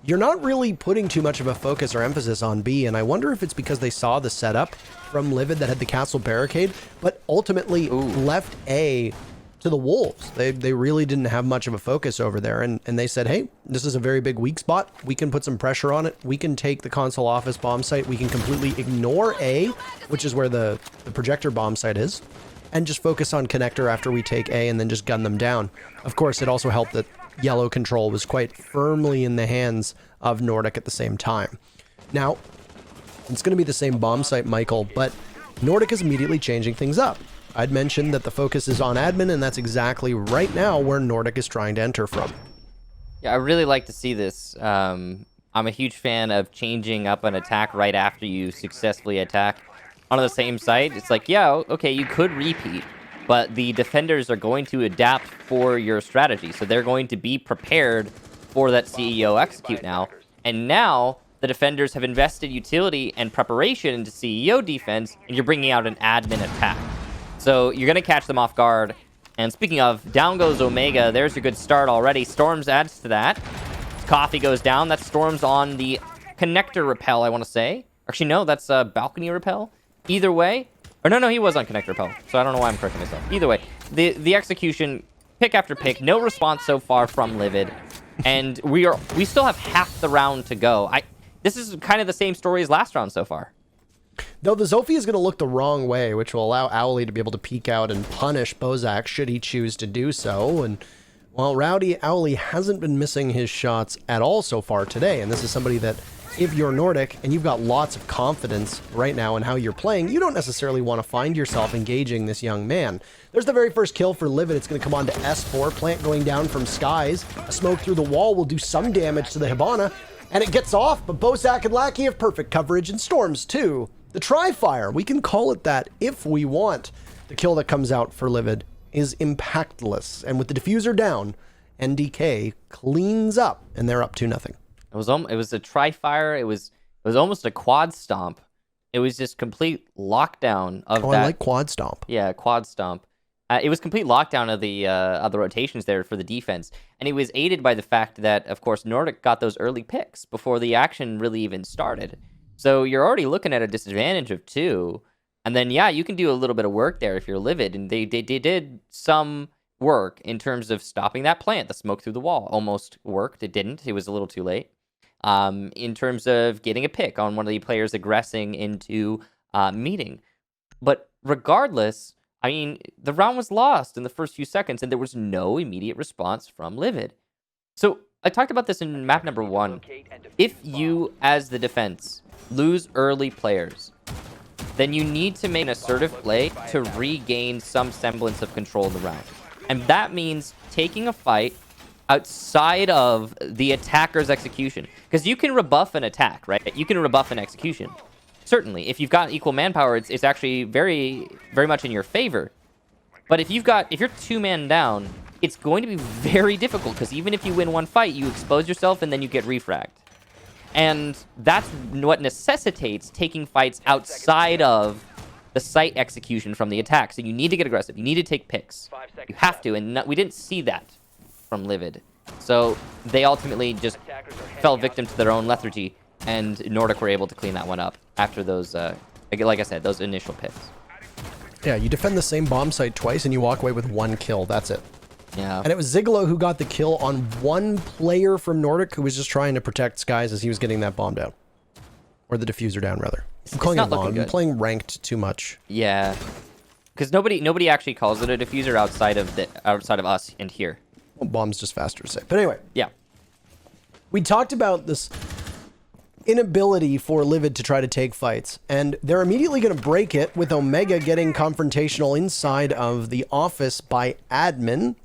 You're not really putting too much of a focus or emphasis on B, and I wonder if it's because they saw the setup from Livid that had the castle barricade, but ultimately left A to the wolves. They really didn't have much of a focus over there, and they said, hey, this is a very big weak spot. We can put some pressure on it. We can take the console office bomb site. We can completely ignore A, which is where the projector bomb site is, and just focus on connector after we take A and then just gun them down. Of course, it also helped that yellow control was quite firmly in the hands of Nordik at the same time. Now, it's going to be the same bomb site, Michael, but Nordik is immediately changing things up. I'd mentioned that the focus is on admin, and that's exactly right now where Nordik is trying to enter from. Yeah, I really like to see this. I'm a huge fan of changing up an attack right after you successfully attack on the same site. It's like, yeah, okay, you could repeat, but the defenders are going to adapt for your strategy. So they're going to be prepared for that CEO execute now. And now the defenders have invested utility and preparation into CEO defense, and you're bringing out an admin attack. So you're going to catch them off guard. And speaking of, down goes Omega. There's your good start already. Storms adds to that. Coffee goes down. That's Storms on the connector repel, I want to say. Actually, no, that's balcony repel. Either way. Or no, he was on connector repel. So I don't know why I'm correcting myself. Either way, the execution, pick after pick. No response so far from Livid. And we still have half the round to go. This is kind of the same story as last round so far. Though the Zofia is going to look the wrong way, which will allow Owly to be able to peek out and punish Bozak should he choose to do so. And while Rowdy Owly hasn't been missing his shots at all so far today, and this is somebody that, if you're Nordik and you've got lots of confidence right now in how you're playing, you don't necessarily want to find yourself engaging this young man. There's the very first kill for Livid. It's going to come on to S4. Plant going down from skies. A smoke through the wall will do some damage to the Hibana, and it gets off, but Bozak and Lackey have perfect coverage, and Storms too. The Tri-Fire, we can call it that if we want. The kill that comes out for Livid is impactless, and with the diffuser down, NDK cleans up, and they're up 2-0. It was a Tri-Fire. It was almost a quad stomp. It was just complete lockdown of that. I like quad stomp. Yeah, quad stomp. It was complete lockdown of the rotations there for the defense, and it was aided by the fact that, of course, Nordik got those early picks before the action really even started. So you're already looking at a disadvantage of 2, and then yeah, you can do a little bit of work there if you're Livid, and they did some work in terms of stopping that plant. The smoke through the wall almost worked. It didn't. It was a little too late. In terms of getting a pick on one of the players aggressing into meeting. But regardless, I mean, the round was lost in the first few seconds, and there was no immediate response from Livid. So I talked about this in map number 1. If you, as the defense, lose early players, then you need to make an assertive play to regain some semblance of control of the round. And that means taking a fight outside of the attacker's execution. Because you can rebuff an attack, right? You can rebuff an execution. Certainly, if you've got equal manpower, it's actually very, very much in your favor. But if you're 2-man down, it's going to be very difficult, because even if you win one fight, you expose yourself and then you get refragged. And that's what necessitates taking fights outside of the site execution from the attack. So you need to get aggressive. You need to take picks. You have to, and we didn't see that from Livid. So they ultimately just fell victim to their own lethargy, and Nordik were able to clean that one up after those, like I said, those initial picks. Yeah, you defend the same bomb site twice and you walk away with 1 kill. That's it. Yeah. And it was Zigalo who got the kill on one player from Nordik who was just trying to protect Skies as he was getting that bomb down. Or the diffuser down, rather. I'm calling it a bomb. I'm playing ranked too much. Yeah. Because nobody actually calls it a diffuser outside of us and here. Well, bomb's just faster to say. But anyway. Yeah. We talked about this inability for Livid to try to take fights, and they're immediately going to break it with Omega getting confrontational inside of the office by admin.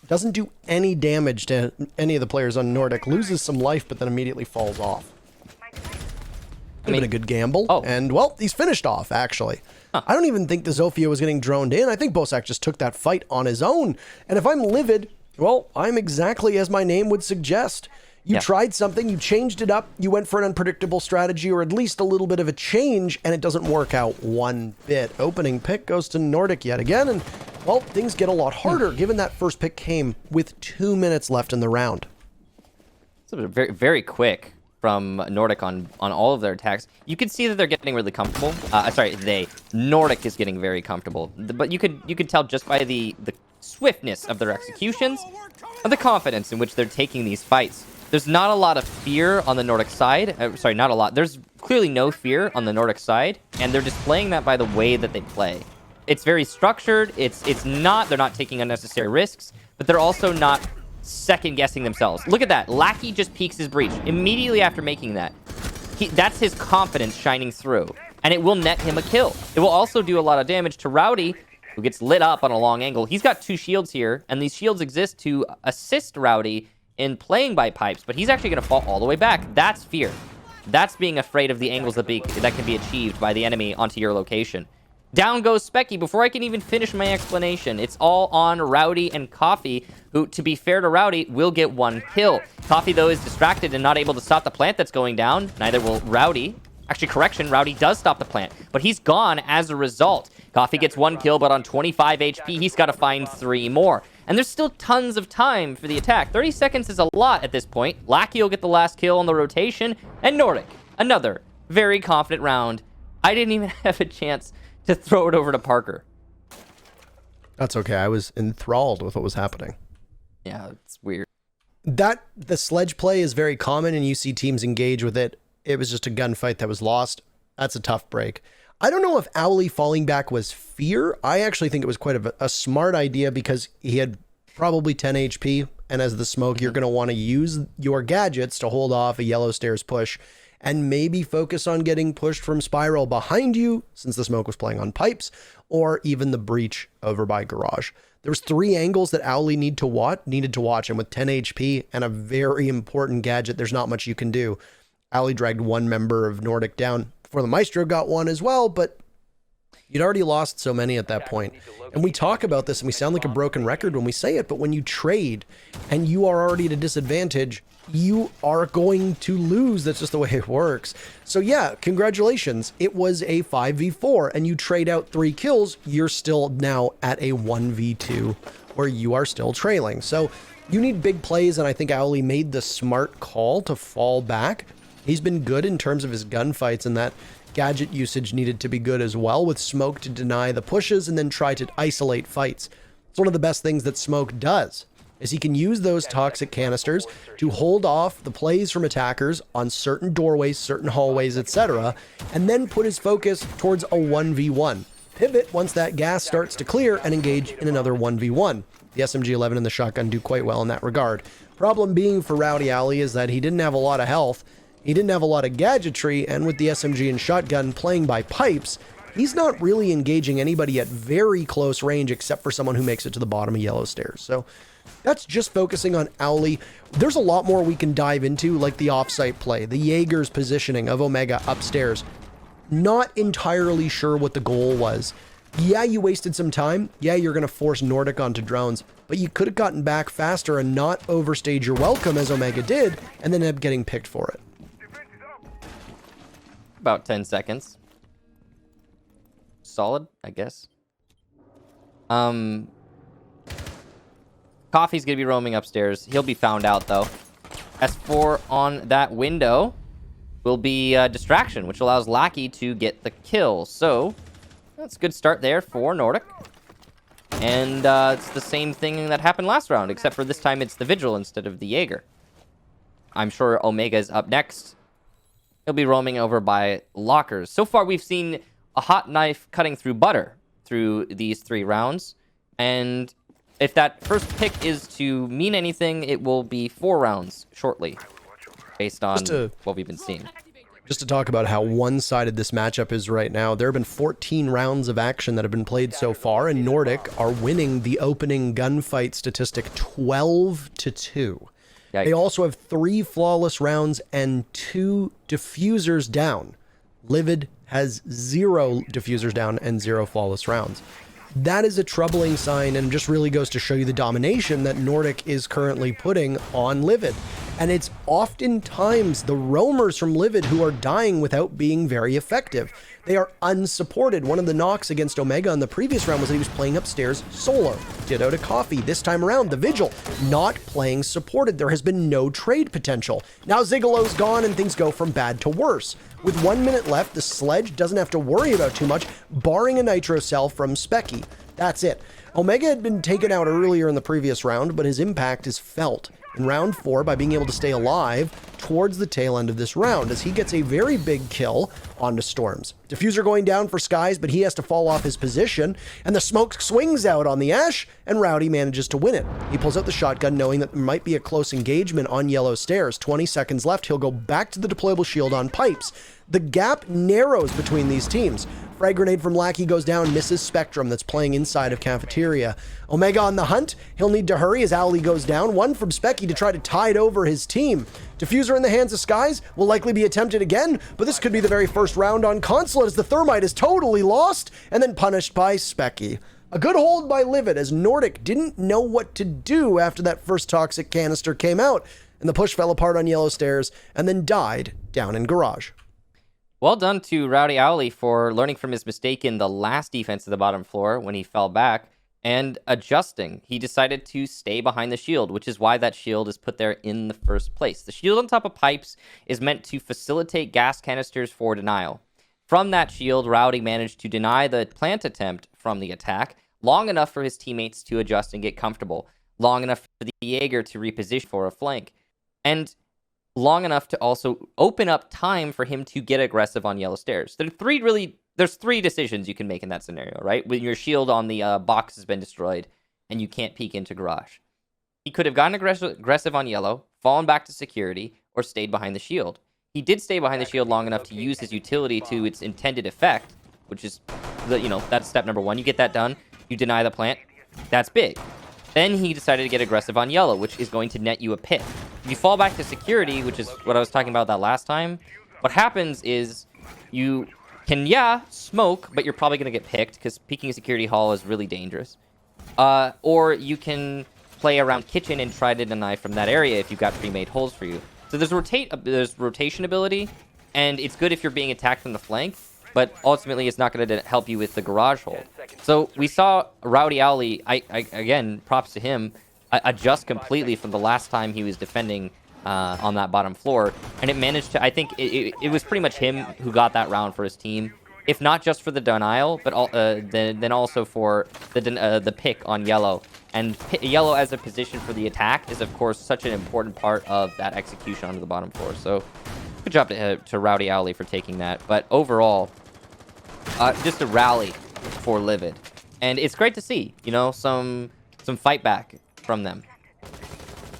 Doesn't do any damage to any of the players on Nordik, loses some life, but then immediately falls off. I mean, a good gamble, and well, he's finished off, actually. Huh. I don't even think the Zofia was getting droned in. I think Bosak just took that fight on his own, and if I'm Livid, well, I'm exactly as my name would suggest. You tried something, you changed it up, you went for an unpredictable strategy, or at least a little bit of a change, and it doesn't work out one bit. Opening pick goes to Nordik yet again, and, well, things get a lot harder, given that first pick came with 2 minutes left in the round. So very, very quick from Nordik on all of their attacks. You can see that they're getting really comfortable. Nordik is getting very comfortable. But you could tell just by the swiftness of their executions and the confidence in which they're taking these fights. There's not a lot of fear on the Nordik side. Not a lot. There's clearly no fear on the Nordik side, and they're displaying that by the way that they play. It's very structured. They're not taking unnecessary risks, but they're also not second-guessing themselves. Look at that. Lackey just peeks his breach immediately after making that. That's his confidence shining through, and it will net him a kill. It will also do a lot of damage to Rowdy, who gets lit up on a long angle. He's got 2 shields here, and these shields exist to assist Rowdy in playing by pipes, but he's actually going to fall all the way back. That's fear. That's being afraid of the angles that can be achieved by the enemy onto your location. Down goes Specky. Before I can even finish my explanation, it's all on Rowdy and Coffee, who, to be fair to Rowdy, will get 1 kill. Coffee, though, is distracted and not able to stop the plant that's going down. Neither will Rowdy. Actually, correction, Rowdy does stop the plant, but he's gone as a result. Coffee gets 1 kill, but on 25 HP, he's got to find 3 more. And there's still tons of time for the attack. 30 seconds is a lot at this point. Lackey will get the last kill on the rotation, and Nordik, another very confident round. I didn't even have a chance to throw it over to Parker. That's okay. I was enthralled with what was happening. Yeah, it's weird. The sledge play is very common, and you see teams engage with it. It was just a gunfight that was lost. That's a tough break. I don't know if Owly falling back was fear. I actually think it was quite a smart idea because he had probably 10 HP, and as the smoke, you're going to want to use your gadgets to hold off a yellow stairs push and maybe focus on getting pushed from Spiral behind you, since the smoke was playing on pipes, or even the breach over by garage. There's 3 angles that Owly needed to watch, and with 10 HP and a very important gadget, there's not much you can do. Owly dragged 1 member of Nordik down before the Maestro got 1 as well, but you'd already lost so many at that point. And we talk about this and we sound like a broken record when we say it, but when you trade and you are already at a disadvantage, you are going to lose. That's just the way it works. So yeah, congratulations. It was a 5v4 and you trade out 3 kills. You're still now at a 1v2 where you are still trailing. So you need big plays, and I think Owly made the smart call to fall back. He's been good in terms of his gunfights, and that gadget usage needed to be good as well, with Smoke to deny the pushes and then try to isolate fights. It's one of the best things that Smoke does, is he can use those toxic canisters to hold off the plays from attackers on certain doorways, certain hallways, etc., and then put his focus towards a 1v1. Pivot once that gas starts to clear and engage in another 1v1. The SMG-11 and the shotgun do quite well in that regard. Problem being for Rowdy Owly is that he didn't have a lot of health. He didn't have a lot of gadgetry, and with the SMG and shotgun playing by pipes, he's not really engaging anybody at very close range except for someone who makes it to the bottom of yellow stairs. So that's just focusing on Owly. There's a lot more we can dive into, like the offsite play, the Jaeger's positioning of Omega upstairs. Not entirely sure what the goal was. Yeah, you wasted some time. Yeah, you're going to force Nordik onto drones, but you could have gotten back faster and not overstayed your welcome as Omega did, and then end up getting picked for it. about 10 seconds. Solid, I guess. Coffee's gonna be roaming upstairs. He'll be found out, though. S4 on that window will be a distraction, which allows Lackey to get the kill. So, that's a good start there for Nordic. And it's the same thing that happened last round, except for this time it's the Vigil instead of the Jaeger. I'm sure Omega is up next. He'll be roaming over by lockers. So far, we've seen a hot knife cutting through butter through these 3 rounds. And if that first pick is to mean anything, it will be 4 rounds shortly, based on what we've been seeing. Just to talk about how one-sided this matchup is right now, there have been 14 rounds of action that have been played so far, and Nordic are winning the opening gunfight statistic 12-2. Yikes. They also have 3 flawless rounds and 2 diffusers down. Livid has 0 diffusers down and 0 flawless rounds. That is a troubling sign and just really goes to show you the domination that Nordic is currently putting on Livid. And it's oftentimes the roamers from Livid who are dying without being very effective. They are unsupported. One of the knocks against Omega in the previous round was that he was playing upstairs solo. Ditto to Coffee. This time around, the Vigil not playing supported. There has been no trade potential. Now Zigalo's gone and things go from bad to worse. With 1 minute left, the Sledge doesn't have to worry about too much, barring a Nitro Cell from Specky. That's it. Omega had been taken out earlier in the previous round, but his impact is felt in round 4 by being able to stay alive towards the tail end of this round, as he gets a very big kill onto Storms. Diffuser going down for Skies, but he has to fall off his position, and the smoke swings out on the Ash, and Rowdy manages to win it. He pulls out the shotgun, knowing that there might be a close engagement on Yellow Stairs. 20 seconds left. He'll go back to the deployable shield on Pipes. The gap narrows between these teams. Frag grenade from Lackey goes down, misses Spectrum that's playing inside of Cafeteria. Omega on the hunt. He'll need to hurry as Owly goes down. One from Specky to try to tide over his team. Diffuser in the hands of Skies will likely be attempted again, but this could be the very first round on Consulate as the Thermite is totally lost and then punished by Specky. A good hold by Livid as Nordic didn't know what to do after that first toxic canister came out, and the push fell apart on Yellow Stairs and then died down in Garage. Well done to Rowdy Owly for learning from his mistake in the last defense of the bottom floor when he fell back and adjusting. He decided to stay behind the shield, which is why that shield is put there in the first place. The shield on top of Pipes is meant to facilitate gas canisters for denial. From that shield, Rowdy managed to deny the plant attempt from the attack long enough for his teammates to adjust and get comfortable, long enough for the Jaeger to reposition for a flank, and long enough to also open up time for him to get aggressive on Yellow Stairs. There's 3 decisions you can make in that scenario, right? When your shield on the box has been destroyed and you can't peek into Garage. He could have gotten aggressive on Yellow, fallen back to security, or stayed behind the shield. He did stay behind the shield long enough to use his utility to its intended effect, which is, that's step number 1. You get that done, you deny the plant, that's big. Then he decided to get aggressive on Yellow, which is going to net you a pick. If you fall back to security, which is what I was talking about that last time, what happens is you can, smoke, but you're probably going to get picked because peeking security hall is really dangerous. Or you can play around kitchen and try to deny from that area if you've got pre-made holes for you. So there's rotation ability, and it's good if you're being attacked from the flank, but ultimately it's not going to help you with the Garage hold. So we saw Rowdy Owly, again, props to him, adjust completely from the last time he was defending on that bottom floor, and it managed to, I think it was pretty much him who got that round for his team, if not just for the denial, but then also for the pick on Yellow. And Yellow as a position for the attack is, of course, such an important part of that execution onto the bottom floor. So good job to Rowdy Owly for taking that. But overall, just a rally for Livid. And it's great to see, some fight back from them.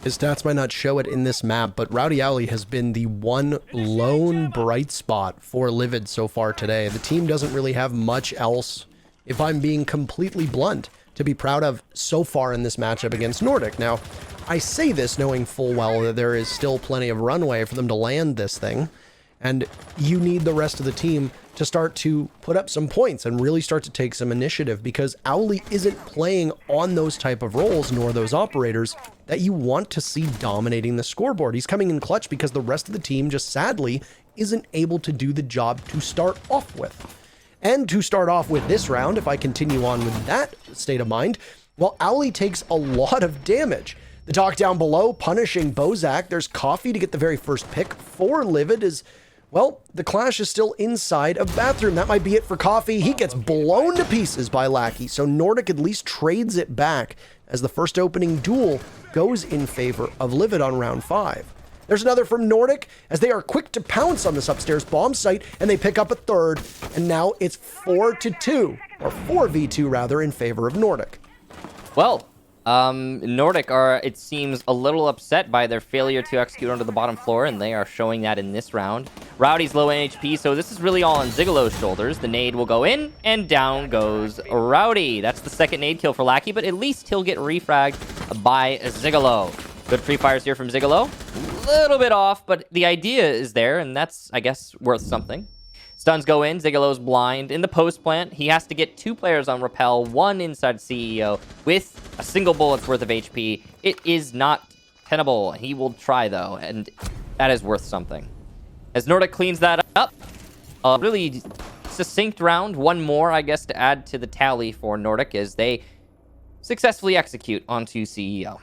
His stats might not show it in this map, but Rowdy Owly has been the one lone bright spot for Livid so far today. The team doesn't really have much else, if I'm being completely blunt, to be proud of so far in this matchup against Nordic. Now, I say this knowing full well that there is still plenty of runway for them to land this thing, And you need the rest of the team to start to put up some points and really start to take some initiative, because Owly isn't playing on those type of roles, nor those operators that you want to see dominating the scoreboard. He's coming in clutch because the rest of the team just sadly isn't able to do the job to start off with. And to start off with this round, if I continue on with that state of mind, well, Owly takes a lot of damage. The talk down below punishing Bozak. There's Coffee to get the very first pick for Livid is, well, the Clash is still inside a bathroom. That might be it for Coffee. He gets blown to pieces by Lackey. So Nordik at least trades it back as the first opening duel goes in favor of Livid on round 5. There's another from Nordik as they are quick to pounce on this upstairs bomb site, and they pick up a third. And now it's 4-2, or 4v2 rather, in favor of Nordik. Well, Nordik are, it seems, a little upset by their failure to execute onto the bottom floor, and they are showing that in this round. Rowdy's low in HP, so this is really all on Zigalo's shoulders. The nade will go in, and down goes Rowdy. That's the second nade kill for Lackey, but at least he'll get refragged by Zigalo. Good free fires here from Zigalo. A little bit off, but the idea is there, and that's, I guess, worth something. Stuns go in. Zigalo's blind. In the post plant, he has to get 2 players on Repel, 1 inside CEO, with a single bullet's worth of HP. It is not tenable. He will try, though, and that is worth something. As Nordik cleans that up, a really succinct round. One more, I guess, to add to the tally for Nordik as they successfully execute onto CEO.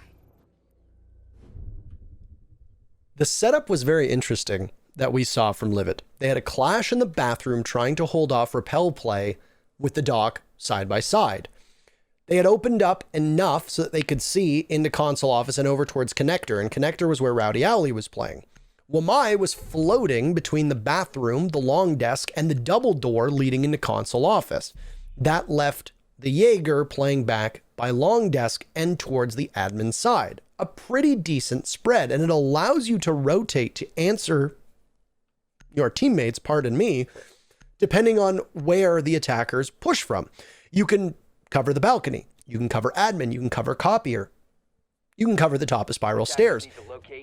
The setup was very interesting that we saw from Livid. They had a Clash in the bathroom trying to hold off Repel play with the Doc side by side. They had opened up enough so that they could see into console office and over towards Connector, and Connector was where Rowdy Owly was playing. Wamai was floating between the bathroom, the long desk, and the double door leading into console office. That left the Jaeger playing back by long desk and towards the admin side. A pretty decent spread, and it allows you to rotate to answer your teammates, pardon me, depending on where the attackers push from. You can cover the balcony, you can cover admin, you can cover copier, you can cover the top of spiral stairs.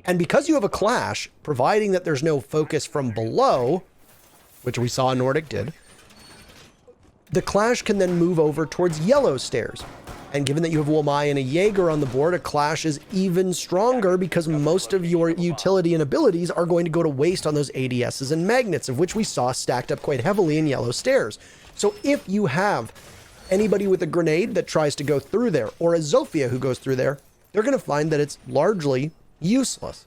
And because you have a Clash, providing that there's no focus from below, which we saw Nordik did, the Clash can then move over towards yellow stairs. And given that you have Wamai and a Jaeger on the board, a Clash is even stronger because most of your utility and abilities are going to go to waste on those ADSs and magnets, of which we saw stacked up quite heavily in yellow stairs. So if you have anybody with a grenade that tries to go through there, or a Zofia who goes through there, they're going to find that it's largely useless.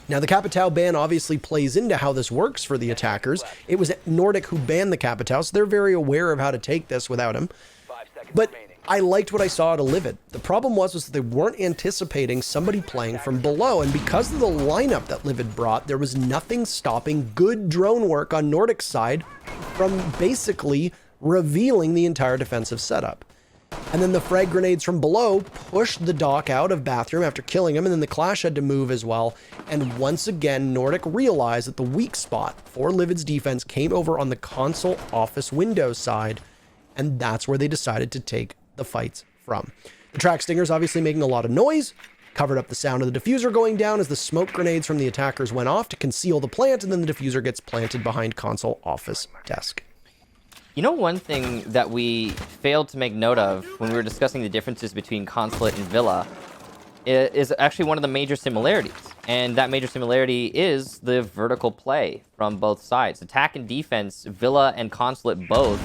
Now, the Capitao ban obviously plays into how this works for the attackers. It was Nordik who banned the Capitao, so they're very aware of how to take this without him. But I liked what I saw at a Livid. The problem was that they weren't anticipating somebody playing from below, and because of the lineup that Livid brought, there was nothing stopping good drone work on Nordic's side from basically revealing the entire defensive setup. And then the frag grenades from below pushed the Doc out of bathroom after killing him, and then the Clash had to move as well. And once again, Nordik realized that the weak spot for Livid's defense came over on the console office Windows side, and that's where they decided to take the fights from. The track stingers obviously making a lot of noise, covered up the sound of the diffuser going down as the smoke grenades from the attackers went off to conceal the plant, and then the diffuser gets planted behind console office desk. You know, one thing that we failed to make note of when we were discussing the differences between Consulate and Villa is actually one of the major similarities. And that major similarity is the vertical play from both sides. Attack and defense, Villa and Consulate both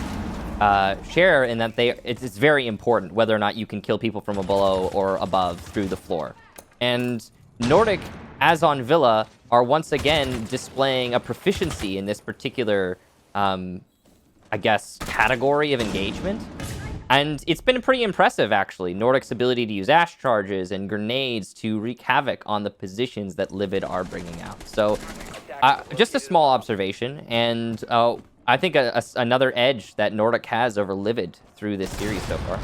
share in that it's very important whether or not you can kill people from below or above through the floor. And Nordik, as on Villa, are once again displaying a proficiency in this particular I guess, category of engagement. And it's been pretty impressive, actually. Nordik's ability to use ash charges and grenades to wreak havoc on the positions that Livid are bringing out. So, just a small observation, and I think another edge that Nordik has over Livid through this series so far.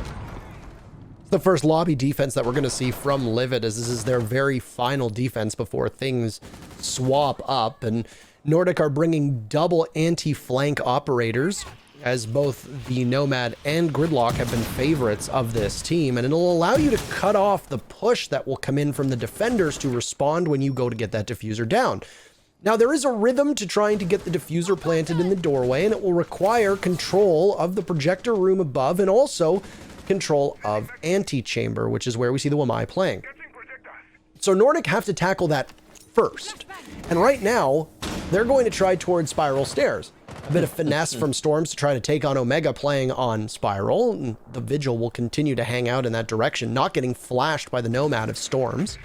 The first lobby defense that we're going to see from Livid, as this is their very final defense before things swap up, and Nordik are bringing double anti-flank operators, as both the Nomad and Gridlock have been favorites of this team, and it'll allow you to cut off the push that will come in from the defenders to respond when you go to get that diffuser down. Now, there is a rhythm to trying to get the diffuser planted in the doorway, and it will require control of the projector room above and also control of antechamber, which is where we see the Wamai playing. So Nordik have to tackle that first. And right now, they're going to try towards Spiral Stairs. A bit of finesse from Storms to try to take on Omega playing on Spiral. And the Vigil will continue to hang out in that direction, not getting flashed by the Nomad of Storms.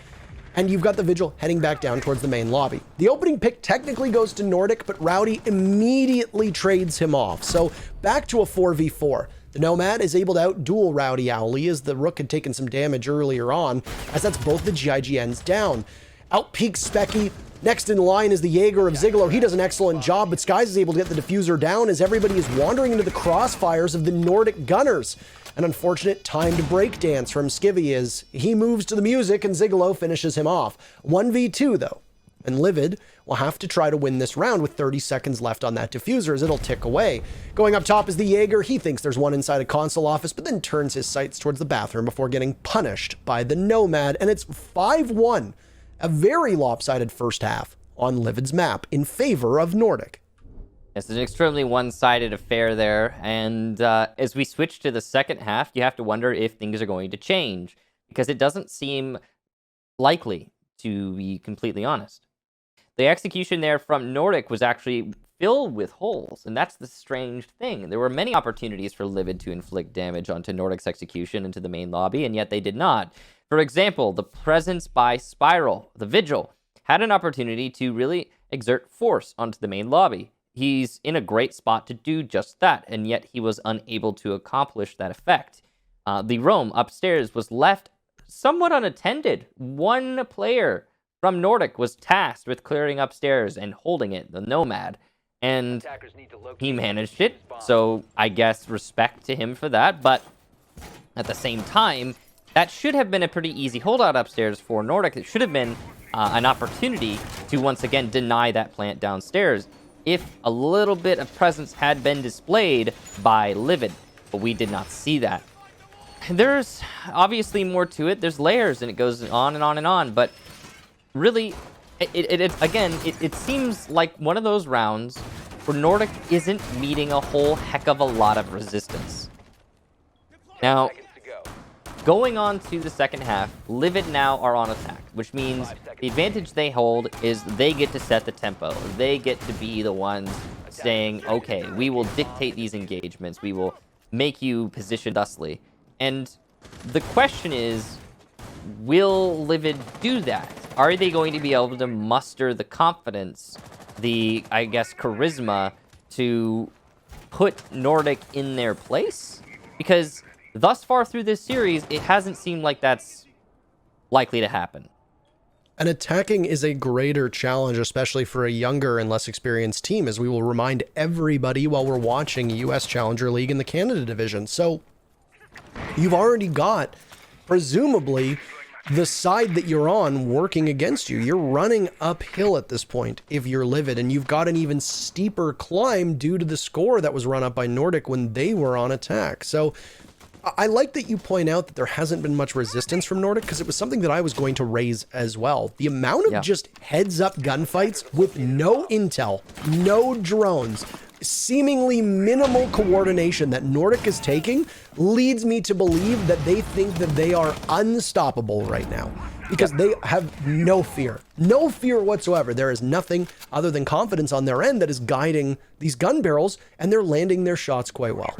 And you've got the Vigil heading back down towards the main lobby. The opening pick technically goes to Nordik, but Rowdy immediately trades him off. So back to a 4v4. The Nomad is able to outduel Rowdy Owly as the Rook had taken some damage earlier on, as that's both the GIGNs down. Outpeaks Specky. Next in line is the Jaeger of Zigalo. He does an excellent job, but Skies is able to get the diffuser down as everybody is wandering into the crossfires of the Nordik Gunners. An unfortunate timed breakdance from Skivvy as he moves to the music and Zigalo finishes him off. 1v2 though, and Livid will have to try to win this round with 30 seconds left on that diffuser as it'll tick away. Going up top is the Jaeger. He thinks there's one inside a console office, but then turns his sights towards the bathroom before getting punished by the Nomad, and it's 5-1. A very lopsided first half on Livid's map in favor of Nordik. It's an extremely one-sided affair there, and as we switch to the second half, you have to wonder if things are going to change, because it doesn't seem likely, to be completely honest. The execution there from Nordik was actually filled with holes, and that's the strange thing. There were many opportunities for Livid to inflict damage onto Nordik's execution into the main lobby, and yet they did not. For example, the presence by Spiral, the Vigil, had an opportunity to really exert force onto the main lobby. He's in a great spot to do just that, and yet he was unable to accomplish that effect. The roam upstairs was left somewhat unattended. One player from Nordik was tasked with clearing upstairs and holding it, the Nomad, and he managed it, so I guess respect to him for that, but at the same time, that should have been a pretty easy holdout upstairs for Nordik. It should have been an opportunity to once again deny that plant downstairs if a little bit of presence had been displayed by Livid, but we did not see that. There's obviously more to it. There's layers, and it goes on and on and on, but really, it seems like one of those rounds where Nordik isn't meeting a whole heck of a lot of resistance. Now, going on to the second half, Livid now are on attack, which means the advantage they hold is they get to set the tempo. They get to be the ones saying, okay, we will dictate these engagements. We will make you position thusly. And the question is, will Livid do that? Are they going to be able to muster the confidence, the, I guess, charisma to put Nordik in their place? Because thus far through this series, it hasn't seemed like that's likely to happen. And attacking is a greater challenge, especially for a younger and less experienced team, as we will remind everybody while we're watching US Challenger League in the Canada division. So you've already got, presumably, the side that you're on working against you. You're running uphill at this point if you're Livid, and you've got an even steeper climb due to the score that was run up by Nordik when they were on attack. So I like that you point out that there hasn't been much resistance from Nordik, because it was something that I was going to raise as well. The amount of just heads-up gunfights with no intel, no drones, seemingly minimal coordination that Nordik is taking leads me to believe that they think that they are unstoppable right now, because they have no fear whatsoever. There is nothing other than confidence on their end that is guiding these gun barrels, and they're landing their shots quite well.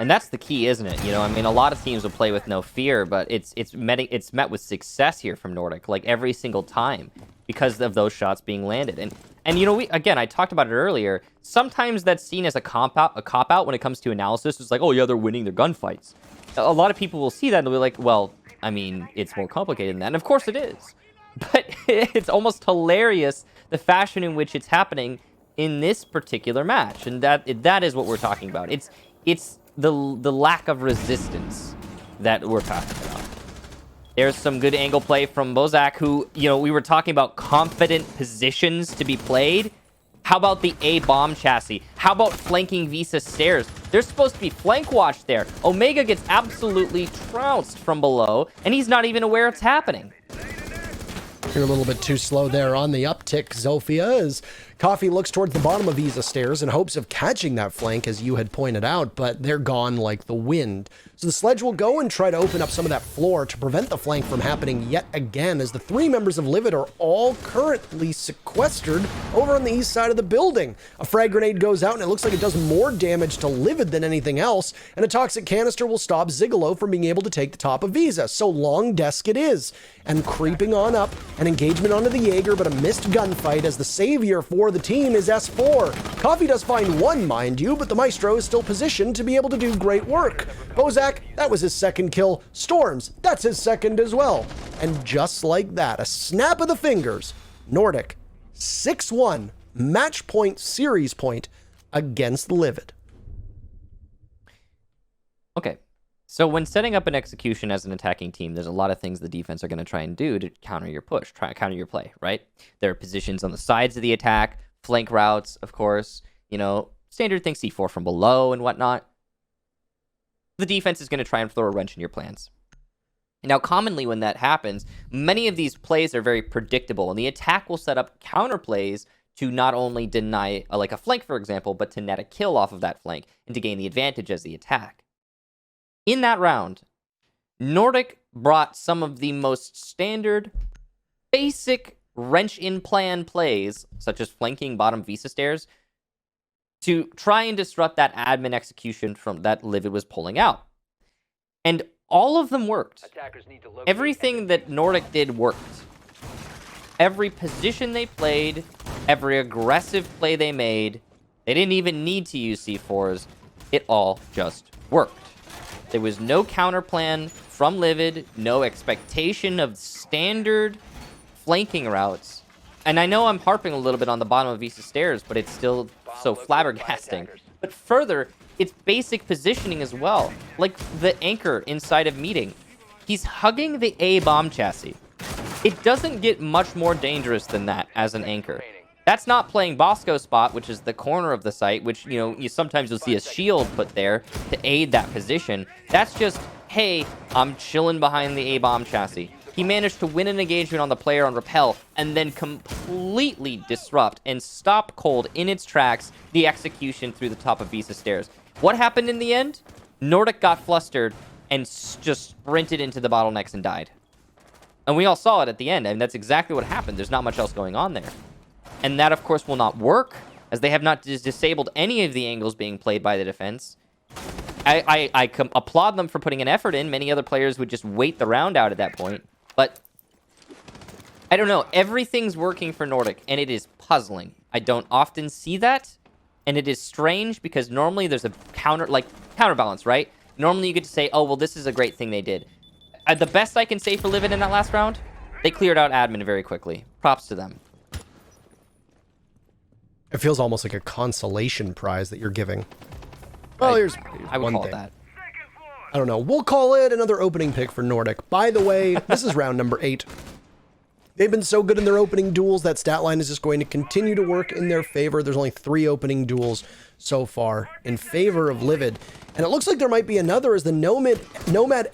And that's the key, isn't it? You know, I mean, a lot of teams will play with no fear, but it's met with success here from Nordik, like every single time, because of those shots being landed. And you know, I talked about it earlier. Sometimes that's seen as a cop out when it comes to analysis. It's like, oh yeah, they're winning their gunfights. A lot of people will see that and they'll be like, well, I mean, it's more complicated than that. And of course it is. But it's almost hilarious the fashion in which it's happening in this particular match, and that is what we're talking about. It's the lack of resistance that we're talking about. There's some good angle play from Bozak, who, you know, we were talking about confident positions to be played. How about the A-bomb chassis? How about flanking Visa stairs? There's supposed to be flank watch there. Omega gets absolutely trounced from below, and he's not even aware it's happening. You're a little bit too slow there on the uptick, Zofia, as Coffee looks towards the bottom of Visa stairs in hopes of catching that flank, as you had pointed out, but they're gone like the wind. So the sledge will go and try to open up some of that floor to prevent the flank from happening yet again, as the three members of Livid are all currently sequestered over on the east side of the building. A frag grenade goes out, and it looks like it does more damage to Livid than anything else, and a toxic canister will stop Zigolo from being able to take the top of Visa. So long desk it is. And creeping on up, an engagement onto the Jaeger, but a missed gunfight as the savior for the team is S4. Coffee does find one, mind you, but the Maestro is still positioned to be able to do great work. Bozak, that was his second kill. Storms, that's his second as well. And just like that, a snap of the fingers, Nordik, 6-1, match point, series point against Livid. Okay. So when setting up an execution as an attacking team, there's a lot of things the defense are going to try and do to counter your push, try to counter your play, right? There are positions on the sides of the attack, flank routes, of course, standard things, C4 from below and whatnot. The defense is going to try and throw a wrench in your plans. Now, commonly when that happens, many of these plays are very predictable, and the attack will set up counter plays to not only deny like a flank, for example, but to net a kill off of that flank and to gain the advantage as the attack. In that round, Nordik brought some of the most standard, basic wrench-in-plan plays, such as flanking bottom Visa stairs, to try and disrupt that admin execution from that Livid was pulling out. And all of them worked. Everything that Nordik did worked. Every position they played, every aggressive play they made, they didn't even need to use C4s. It all just worked. There was no counter plan from Livid, no expectation of standard flanking routes. And I know I'm harping a little bit on the bottom of Visa stairs, but it's still so flabbergasting. But further, it's basic positioning as well. Like the anchor inside of meeting. He's hugging the A bomb chassis. It doesn't get much more dangerous than that as an anchor. That's not playing Bosco spot, which is the corner of the site, which, sometimes you'll see a shield put there to aid that position. That's just, hey, I'm chilling behind the A-bomb chassis. He managed to win an engagement on the player on rappel and then completely disrupt and stop cold in its tracks the execution through the top of Visa stairs. What happened in the end? Nordik got flustered and just sprinted into the bottlenecks and died. And we all saw it at the end, and that's exactly what happened. There's not much else going on there. And that, of course, will not work, as they have not disabled any of the angles being played by the defense. I applaud them for putting an effort in. Many other players would just wait the round out at that point. But I don't know. Everything's working for Nordik, and it is puzzling. I don't often see that, and it is strange because normally there's a counterbalance, right? Normally you get to say, oh, well, this is a great thing they did. The best I can say for Livid in that last round, they cleared out admin very quickly. Props to them. It feels almost like a consolation prize that you're giving. Well, here's I would one call thing. it that. I don't know. We'll call it another opening pick for Nordik. By the way, this is round number 8. They've been so good in their opening duels, that stat line is just going to continue to work in their favor. There's only 3 opening duels so far in favor of Livid. And it looks like there might be another as the Nomad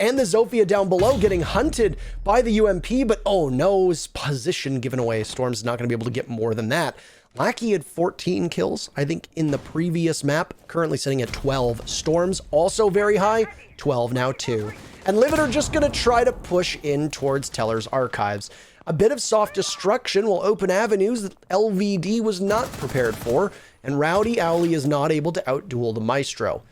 and the Zofia down below getting hunted by the UMP, but oh no, his position given away. Storm's not going to be able to get more than that. Lackey had 14 kills, I think, in the previous map, currently sitting at 12. Storms also very high, 12 now too. And Livid are just going to try to push in towards Teller's Archives. A bit of soft destruction will open avenues that LVD was not prepared for, and Rowdy Owly is not able to outduel the Maestro.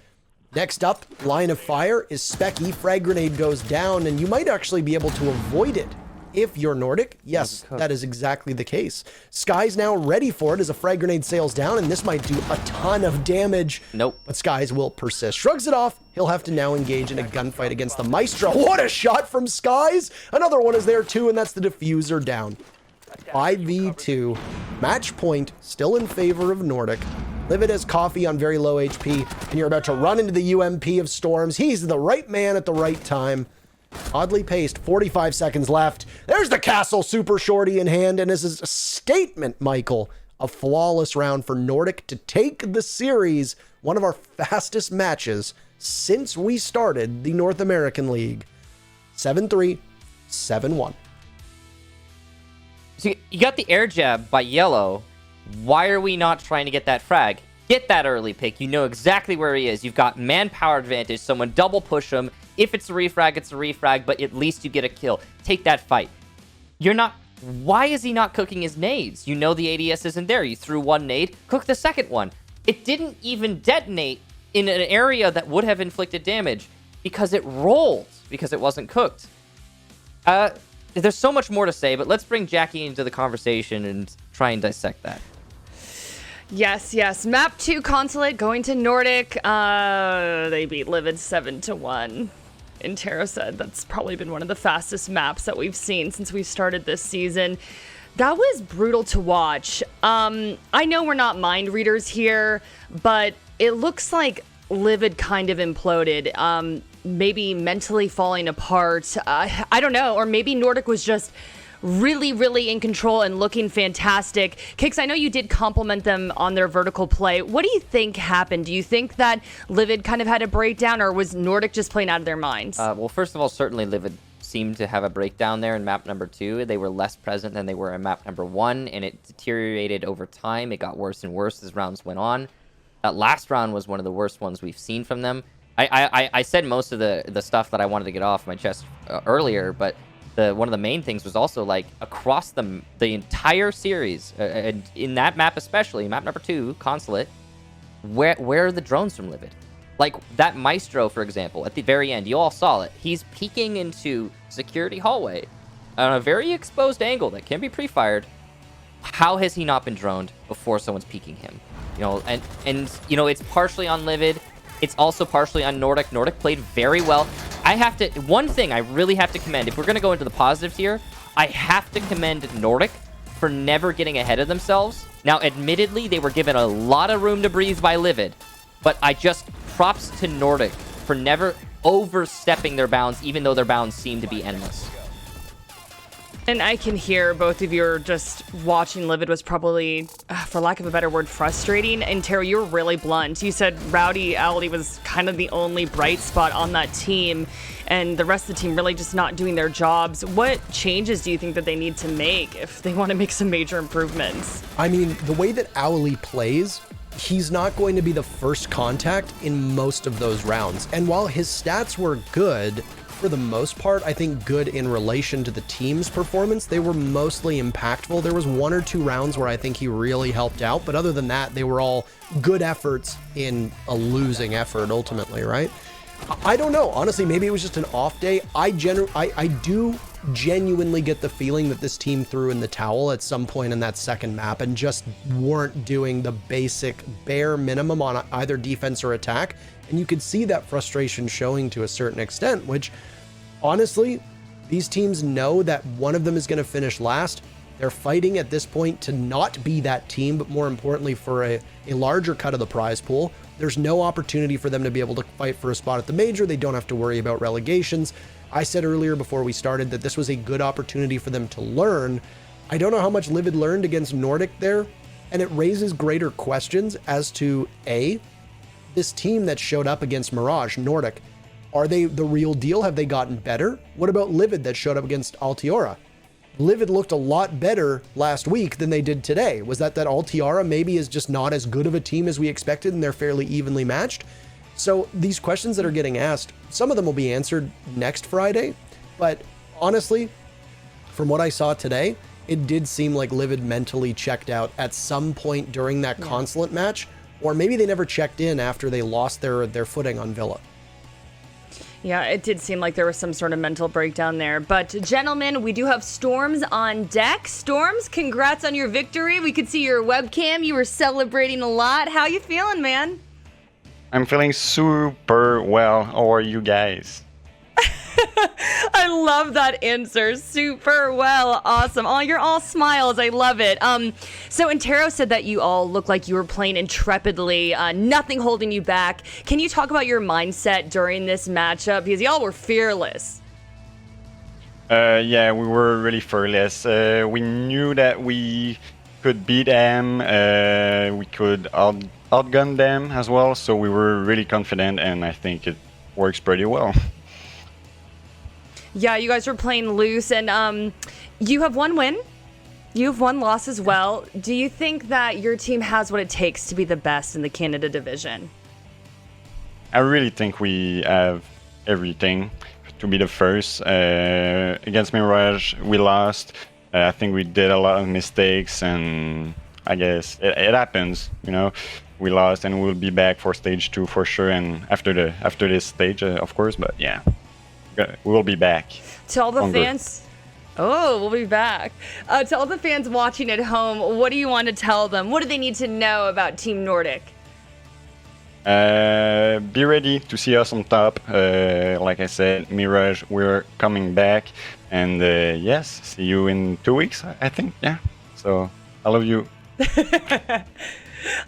Next up, line of fire is Specky. Frag grenade goes down, and you might actually be able to avoid it. If you're Nordik, yes, that is exactly the case. Sky's now ready for it as a frag grenade sails down, and this might do a ton of damage. Nope. But Skies will persist. Shrugs it off. He'll have to now engage in a gunfight against the Maestro. What a shot from Skies! Another one is there too, and that's the diffuser down. 5v2. Match point still in favor of Nordik. Livid has Coffee on very low HP, and you're about to run into the UMP of Storms. He's the right man at the right time. Oddly paced, 45 seconds left. There's the Castle Super Shorty in hand, and this is a statement, Michael. A flawless round for Nordik to take the series, one of our fastest matches since we started the North American League. 7-3, 7-1. So you got the air jab by Yellow. Why are we not trying to get that frag? Get that early pick. You know exactly where he is. You've got manpower advantage. Someone double push him. If it's a refrag, it's a refrag, but at least you get a kill. Take that fight. You're not... Why is he not cooking his nades? You know the ADS isn't there. You threw one nade. Cook the second one. It didn't even detonate in an area that would have inflicted damage because it rolled, because it wasn't cooked. There's so much more to say, but let's bring Jackie into the conversation and try and dissect that. Yes. Map 2 Consulate going to Nordic. They beat Livid 7-1. Intero said that's probably been one of the fastest maps that we've seen since we started this season. That was brutal to watch. I know we're not mind readers here, but it looks like Livid kind of imploded. Maybe mentally falling apart. I don't know. Or maybe Nordic was just really in control and looking fantastic. Kix, I know you did compliment them on their vertical play. What do you think happened? Do you think that Livid kind of had a breakdown, or was Nordic just playing out of their minds? Well, first of all, certainly Livid seemed to have a breakdown there in map number 2. They were less present than they were in map number 1, and it deteriorated over time. It got worse and worse as rounds went on. That last round was one of the worst ones we've seen from them. I said most of the stuff that I wanted to get off my chest earlier, but one of the main things was also, like, across the entire series, in that map especially, map number 2, Consulate, where are the drones from Livid? Like, that Maestro, for example, at the very end, you all saw it. He's peeking into security hallway on a very exposed angle that can be pre-fired. How has he not been droned before someone's peeking him? You know, and you know, it's partially on Livid. It's also partially on Nordic. Nordic played very well. One thing I really have to commend, if we're going to go into the positives here, I have to commend Nordic for never getting ahead of themselves. Now, admittedly, they were given a lot of room to breathe by Livid, but props to Nordic for never overstepping their bounds, even though their bounds seem to be endless. And I can hear both of you are just watching Livid was probably, for lack of a better word, frustrating. And Tara, you were really blunt. You said Rowdy Owly was kind of the only bright spot on that team, and the rest of the team really just not doing their jobs. What changes do you think that they need to make if they want to make some major improvements? I mean, the way that Owly plays, he's not going to be the first contact in most of those rounds. And while his stats were good, for the most part, I think good in relation to the team's performance, they were mostly impactful. There was 1 or 2 rounds where I think he really helped out, but other than that, they were all good efforts in a losing effort ultimately, right? I don't know. Honestly, maybe it was just an off day. I do genuinely get the feeling that this team threw in the towel at some point in that second map and just weren't doing the basic bare minimum on either defense or attack. And you could see that frustration showing to a certain extent, which honestly, these teams know that one of them is going to finish last. They're fighting at this point to not be that team, but more importantly for a larger cut of the prize pool. There's no opportunity for them to be able to fight for a spot at the major. They don't have to worry about relegations. I said earlier before we started that this was a good opportunity for them to learn. I don't know how much Livid learned against Nordic there, and it raises greater questions as to A, this team that showed up against Mirage, Nordic, are they the real deal? Have they gotten better? What about Livid that showed up against Altiora? Livid looked a lot better last week than they did today. Was that Altiora maybe is just not as good of a team as we expected and they're fairly evenly matched? So these questions that are getting asked, some of them will be answered next Friday, but honestly, from what I saw today, it did seem like Livid mentally checked out at some point during that Consulate match, or maybe they never checked in after they lost their footing on Villa. Yeah, it did seem like there was some sort of mental breakdown there. But gentlemen, we do have Storms on deck. Storms, congrats on your victory. We could see your webcam. You were celebrating a lot. How you feeling, man? I'm feeling super well. How are you guys? I love that answer. Super well. Awesome. Oh, you're all smiles. I love it. So Intero said that you all look like you were playing intrepidly, nothing holding you back. Can you talk about your mindset during this matchup? Because y'all were fearless. Yeah, we were really fearless. We knew that we could beat them. We could outgun them as well. So we were really confident, and I think it works pretty well. Yeah, you guys were playing loose, and you have one win. You have one loss as well. Do you think that your team has what it takes to be the best in the Canada division? I really think we have everything to be the first. Against Mirage, we lost. I think we did a lot of mistakes, and I guess it happens. We lost, and we'll be back for stage 2 for sure. And after this stage, of course. But yeah, we'll be back. To all the fans. Oh, we'll be back. To all the fans watching at home, what do you want to tell them? What do they need to know about Team Nordic? Be ready to see us on top. Like I said, Mirage, we're coming back. And yes, see you in 2 weeks, I think. Yeah. So I love you.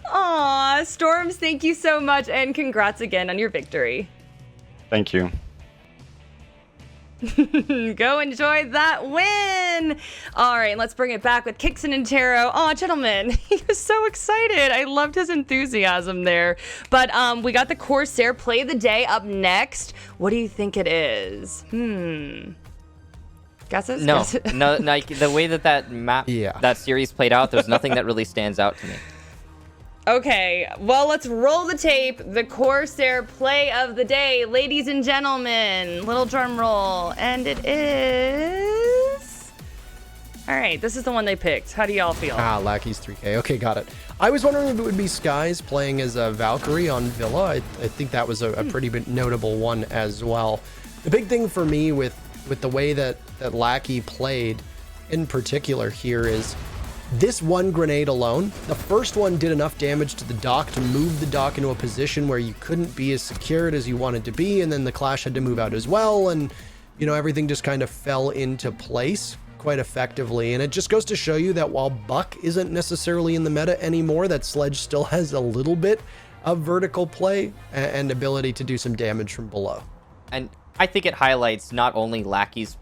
Aw, Storms, thank you so much. And congrats again on your victory. Thank you. Go enjoy that win. All right, let's bring it back with Kixon and Taro. Oh, gentlemen, he was so excited. I loved his enthusiasm there. But we got the Corsair play of the day up next. What do you think it is? Guesses? No, Guesses? no, like the way that series played out, there's nothing that really stands out to me. Okay, well, let's roll the tape. The Corsair play of the day, ladies and gentlemen. Little drum roll. And it is... All right, this is the one they picked. How do y'all feel? Lackey's 3K. Okay, got it. I was wondering if it would be Skies playing as a Valkyrie on Villa. I think that was a pretty notable one as well. The big thing for me with the way that Lackey played in particular here is this one grenade alone. The first one did enough damage to the dock to move the dock into a position where you couldn't be as secured as you wanted to be, and then the Clash had to move out as well, and everything just kind of fell into place quite effectively. And it just goes to show you that while Buck isn't necessarily in the meta anymore, that Sledge still has a little bit of vertical play and ability to do some damage from below. And I think it highlights not only Lackey's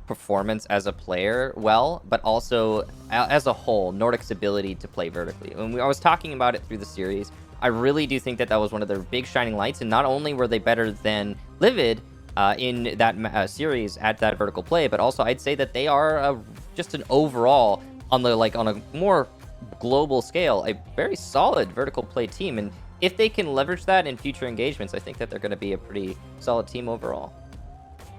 performance as a player but also as a whole, Nordic's ability to play vertically. When I was talking about it through the series, I really do think that was one of their big shining lights, and not only were they better than Livid in that series at that vertical play, but also I'd say that they are just an overall, on a more global scale, a very solid vertical play team. And if they can leverage that in future engagements, I think that they're going to be a pretty solid team overall.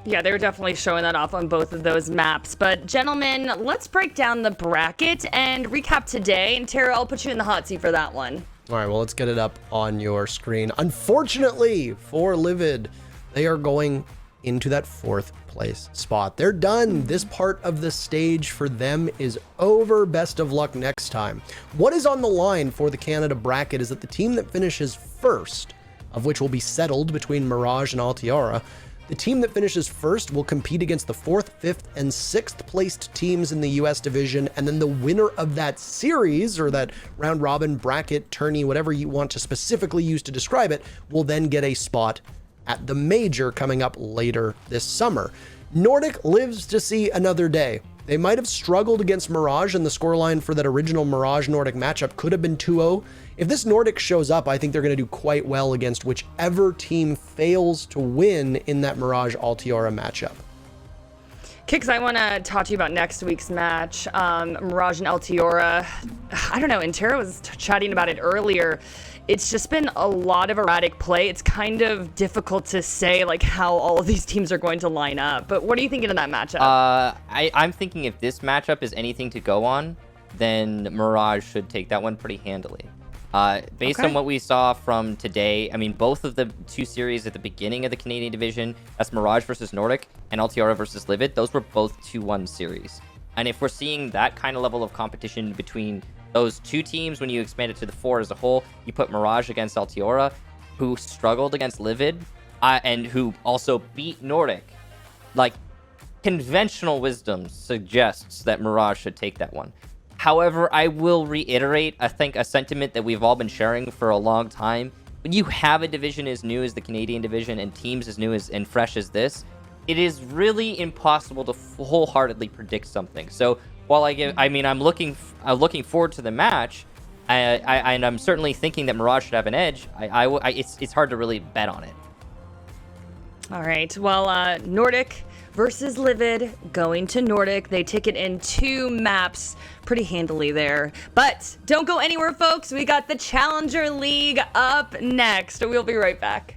Yeah, they were definitely showing that off on both of those maps. But gentlemen, let's break down the bracket and recap today. And Tara, I'll put you in the hot seat for that one. All right, well, let's get it up on your screen. Unfortunately for Livid, they are going into that 4th place spot. They're done. This part of the stage for them is over. Best of luck next time. What is on the line for the Canada bracket is that the team that finishes first, of which will be settled between Mirage and Altiora, the team that finishes first will compete against the 4th, 5th, and 6th placed teams in the US division, and then the winner of that series, or that round robin bracket, tourney, whatever you want to specifically use to describe it, will then get a spot at the major coming up later this summer. Nordic lives to see another day. They might have struggled against Mirage, and the scoreline for that original Mirage-Nordic matchup could have been 2-0. If this Nordic shows up, I think they're going to do quite well against whichever team fails to win in that Mirage-Altiora matchup. Kix, I want to talk to you about next week's match. Mirage and Altiora. I don't know, and Tara was chatting about it earlier. It's just been a lot of erratic play. It's kind of difficult to say how all of these teams are going to line up. But what are you thinking of that matchup? I'm thinking if this matchup is anything to go on, then Mirage should take that one pretty handily. Based on what we saw from today, I mean, both of the 2 series at the beginning of the Canadian division, that's Mirage versus Nordic and Altiora versus Livid, those were both 2-1 series. And if we're seeing that kind of level of competition between those 2 teams, when you expand it to the 4 as a whole, you put Mirage against Altiora, who struggled against Livid, and who also beat Nordic. Conventional wisdom suggests that Mirage should take that one. However, I will reiterate, I think, a sentiment that we've all been sharing for a long time. When you have a division as new as the Canadian division and teams as new and fresh as this, it is really impossible to wholeheartedly predict something. So while I'm looking forward to the match, and I'm certainly thinking that Mirage should have an edge, it's hard to really bet on it. All right. Well, Nordic versus Livid going to Nordic. They take it in 2 maps pretty handily there. But don't go anywhere, folks. We got the Challenger League up next. We'll be right back.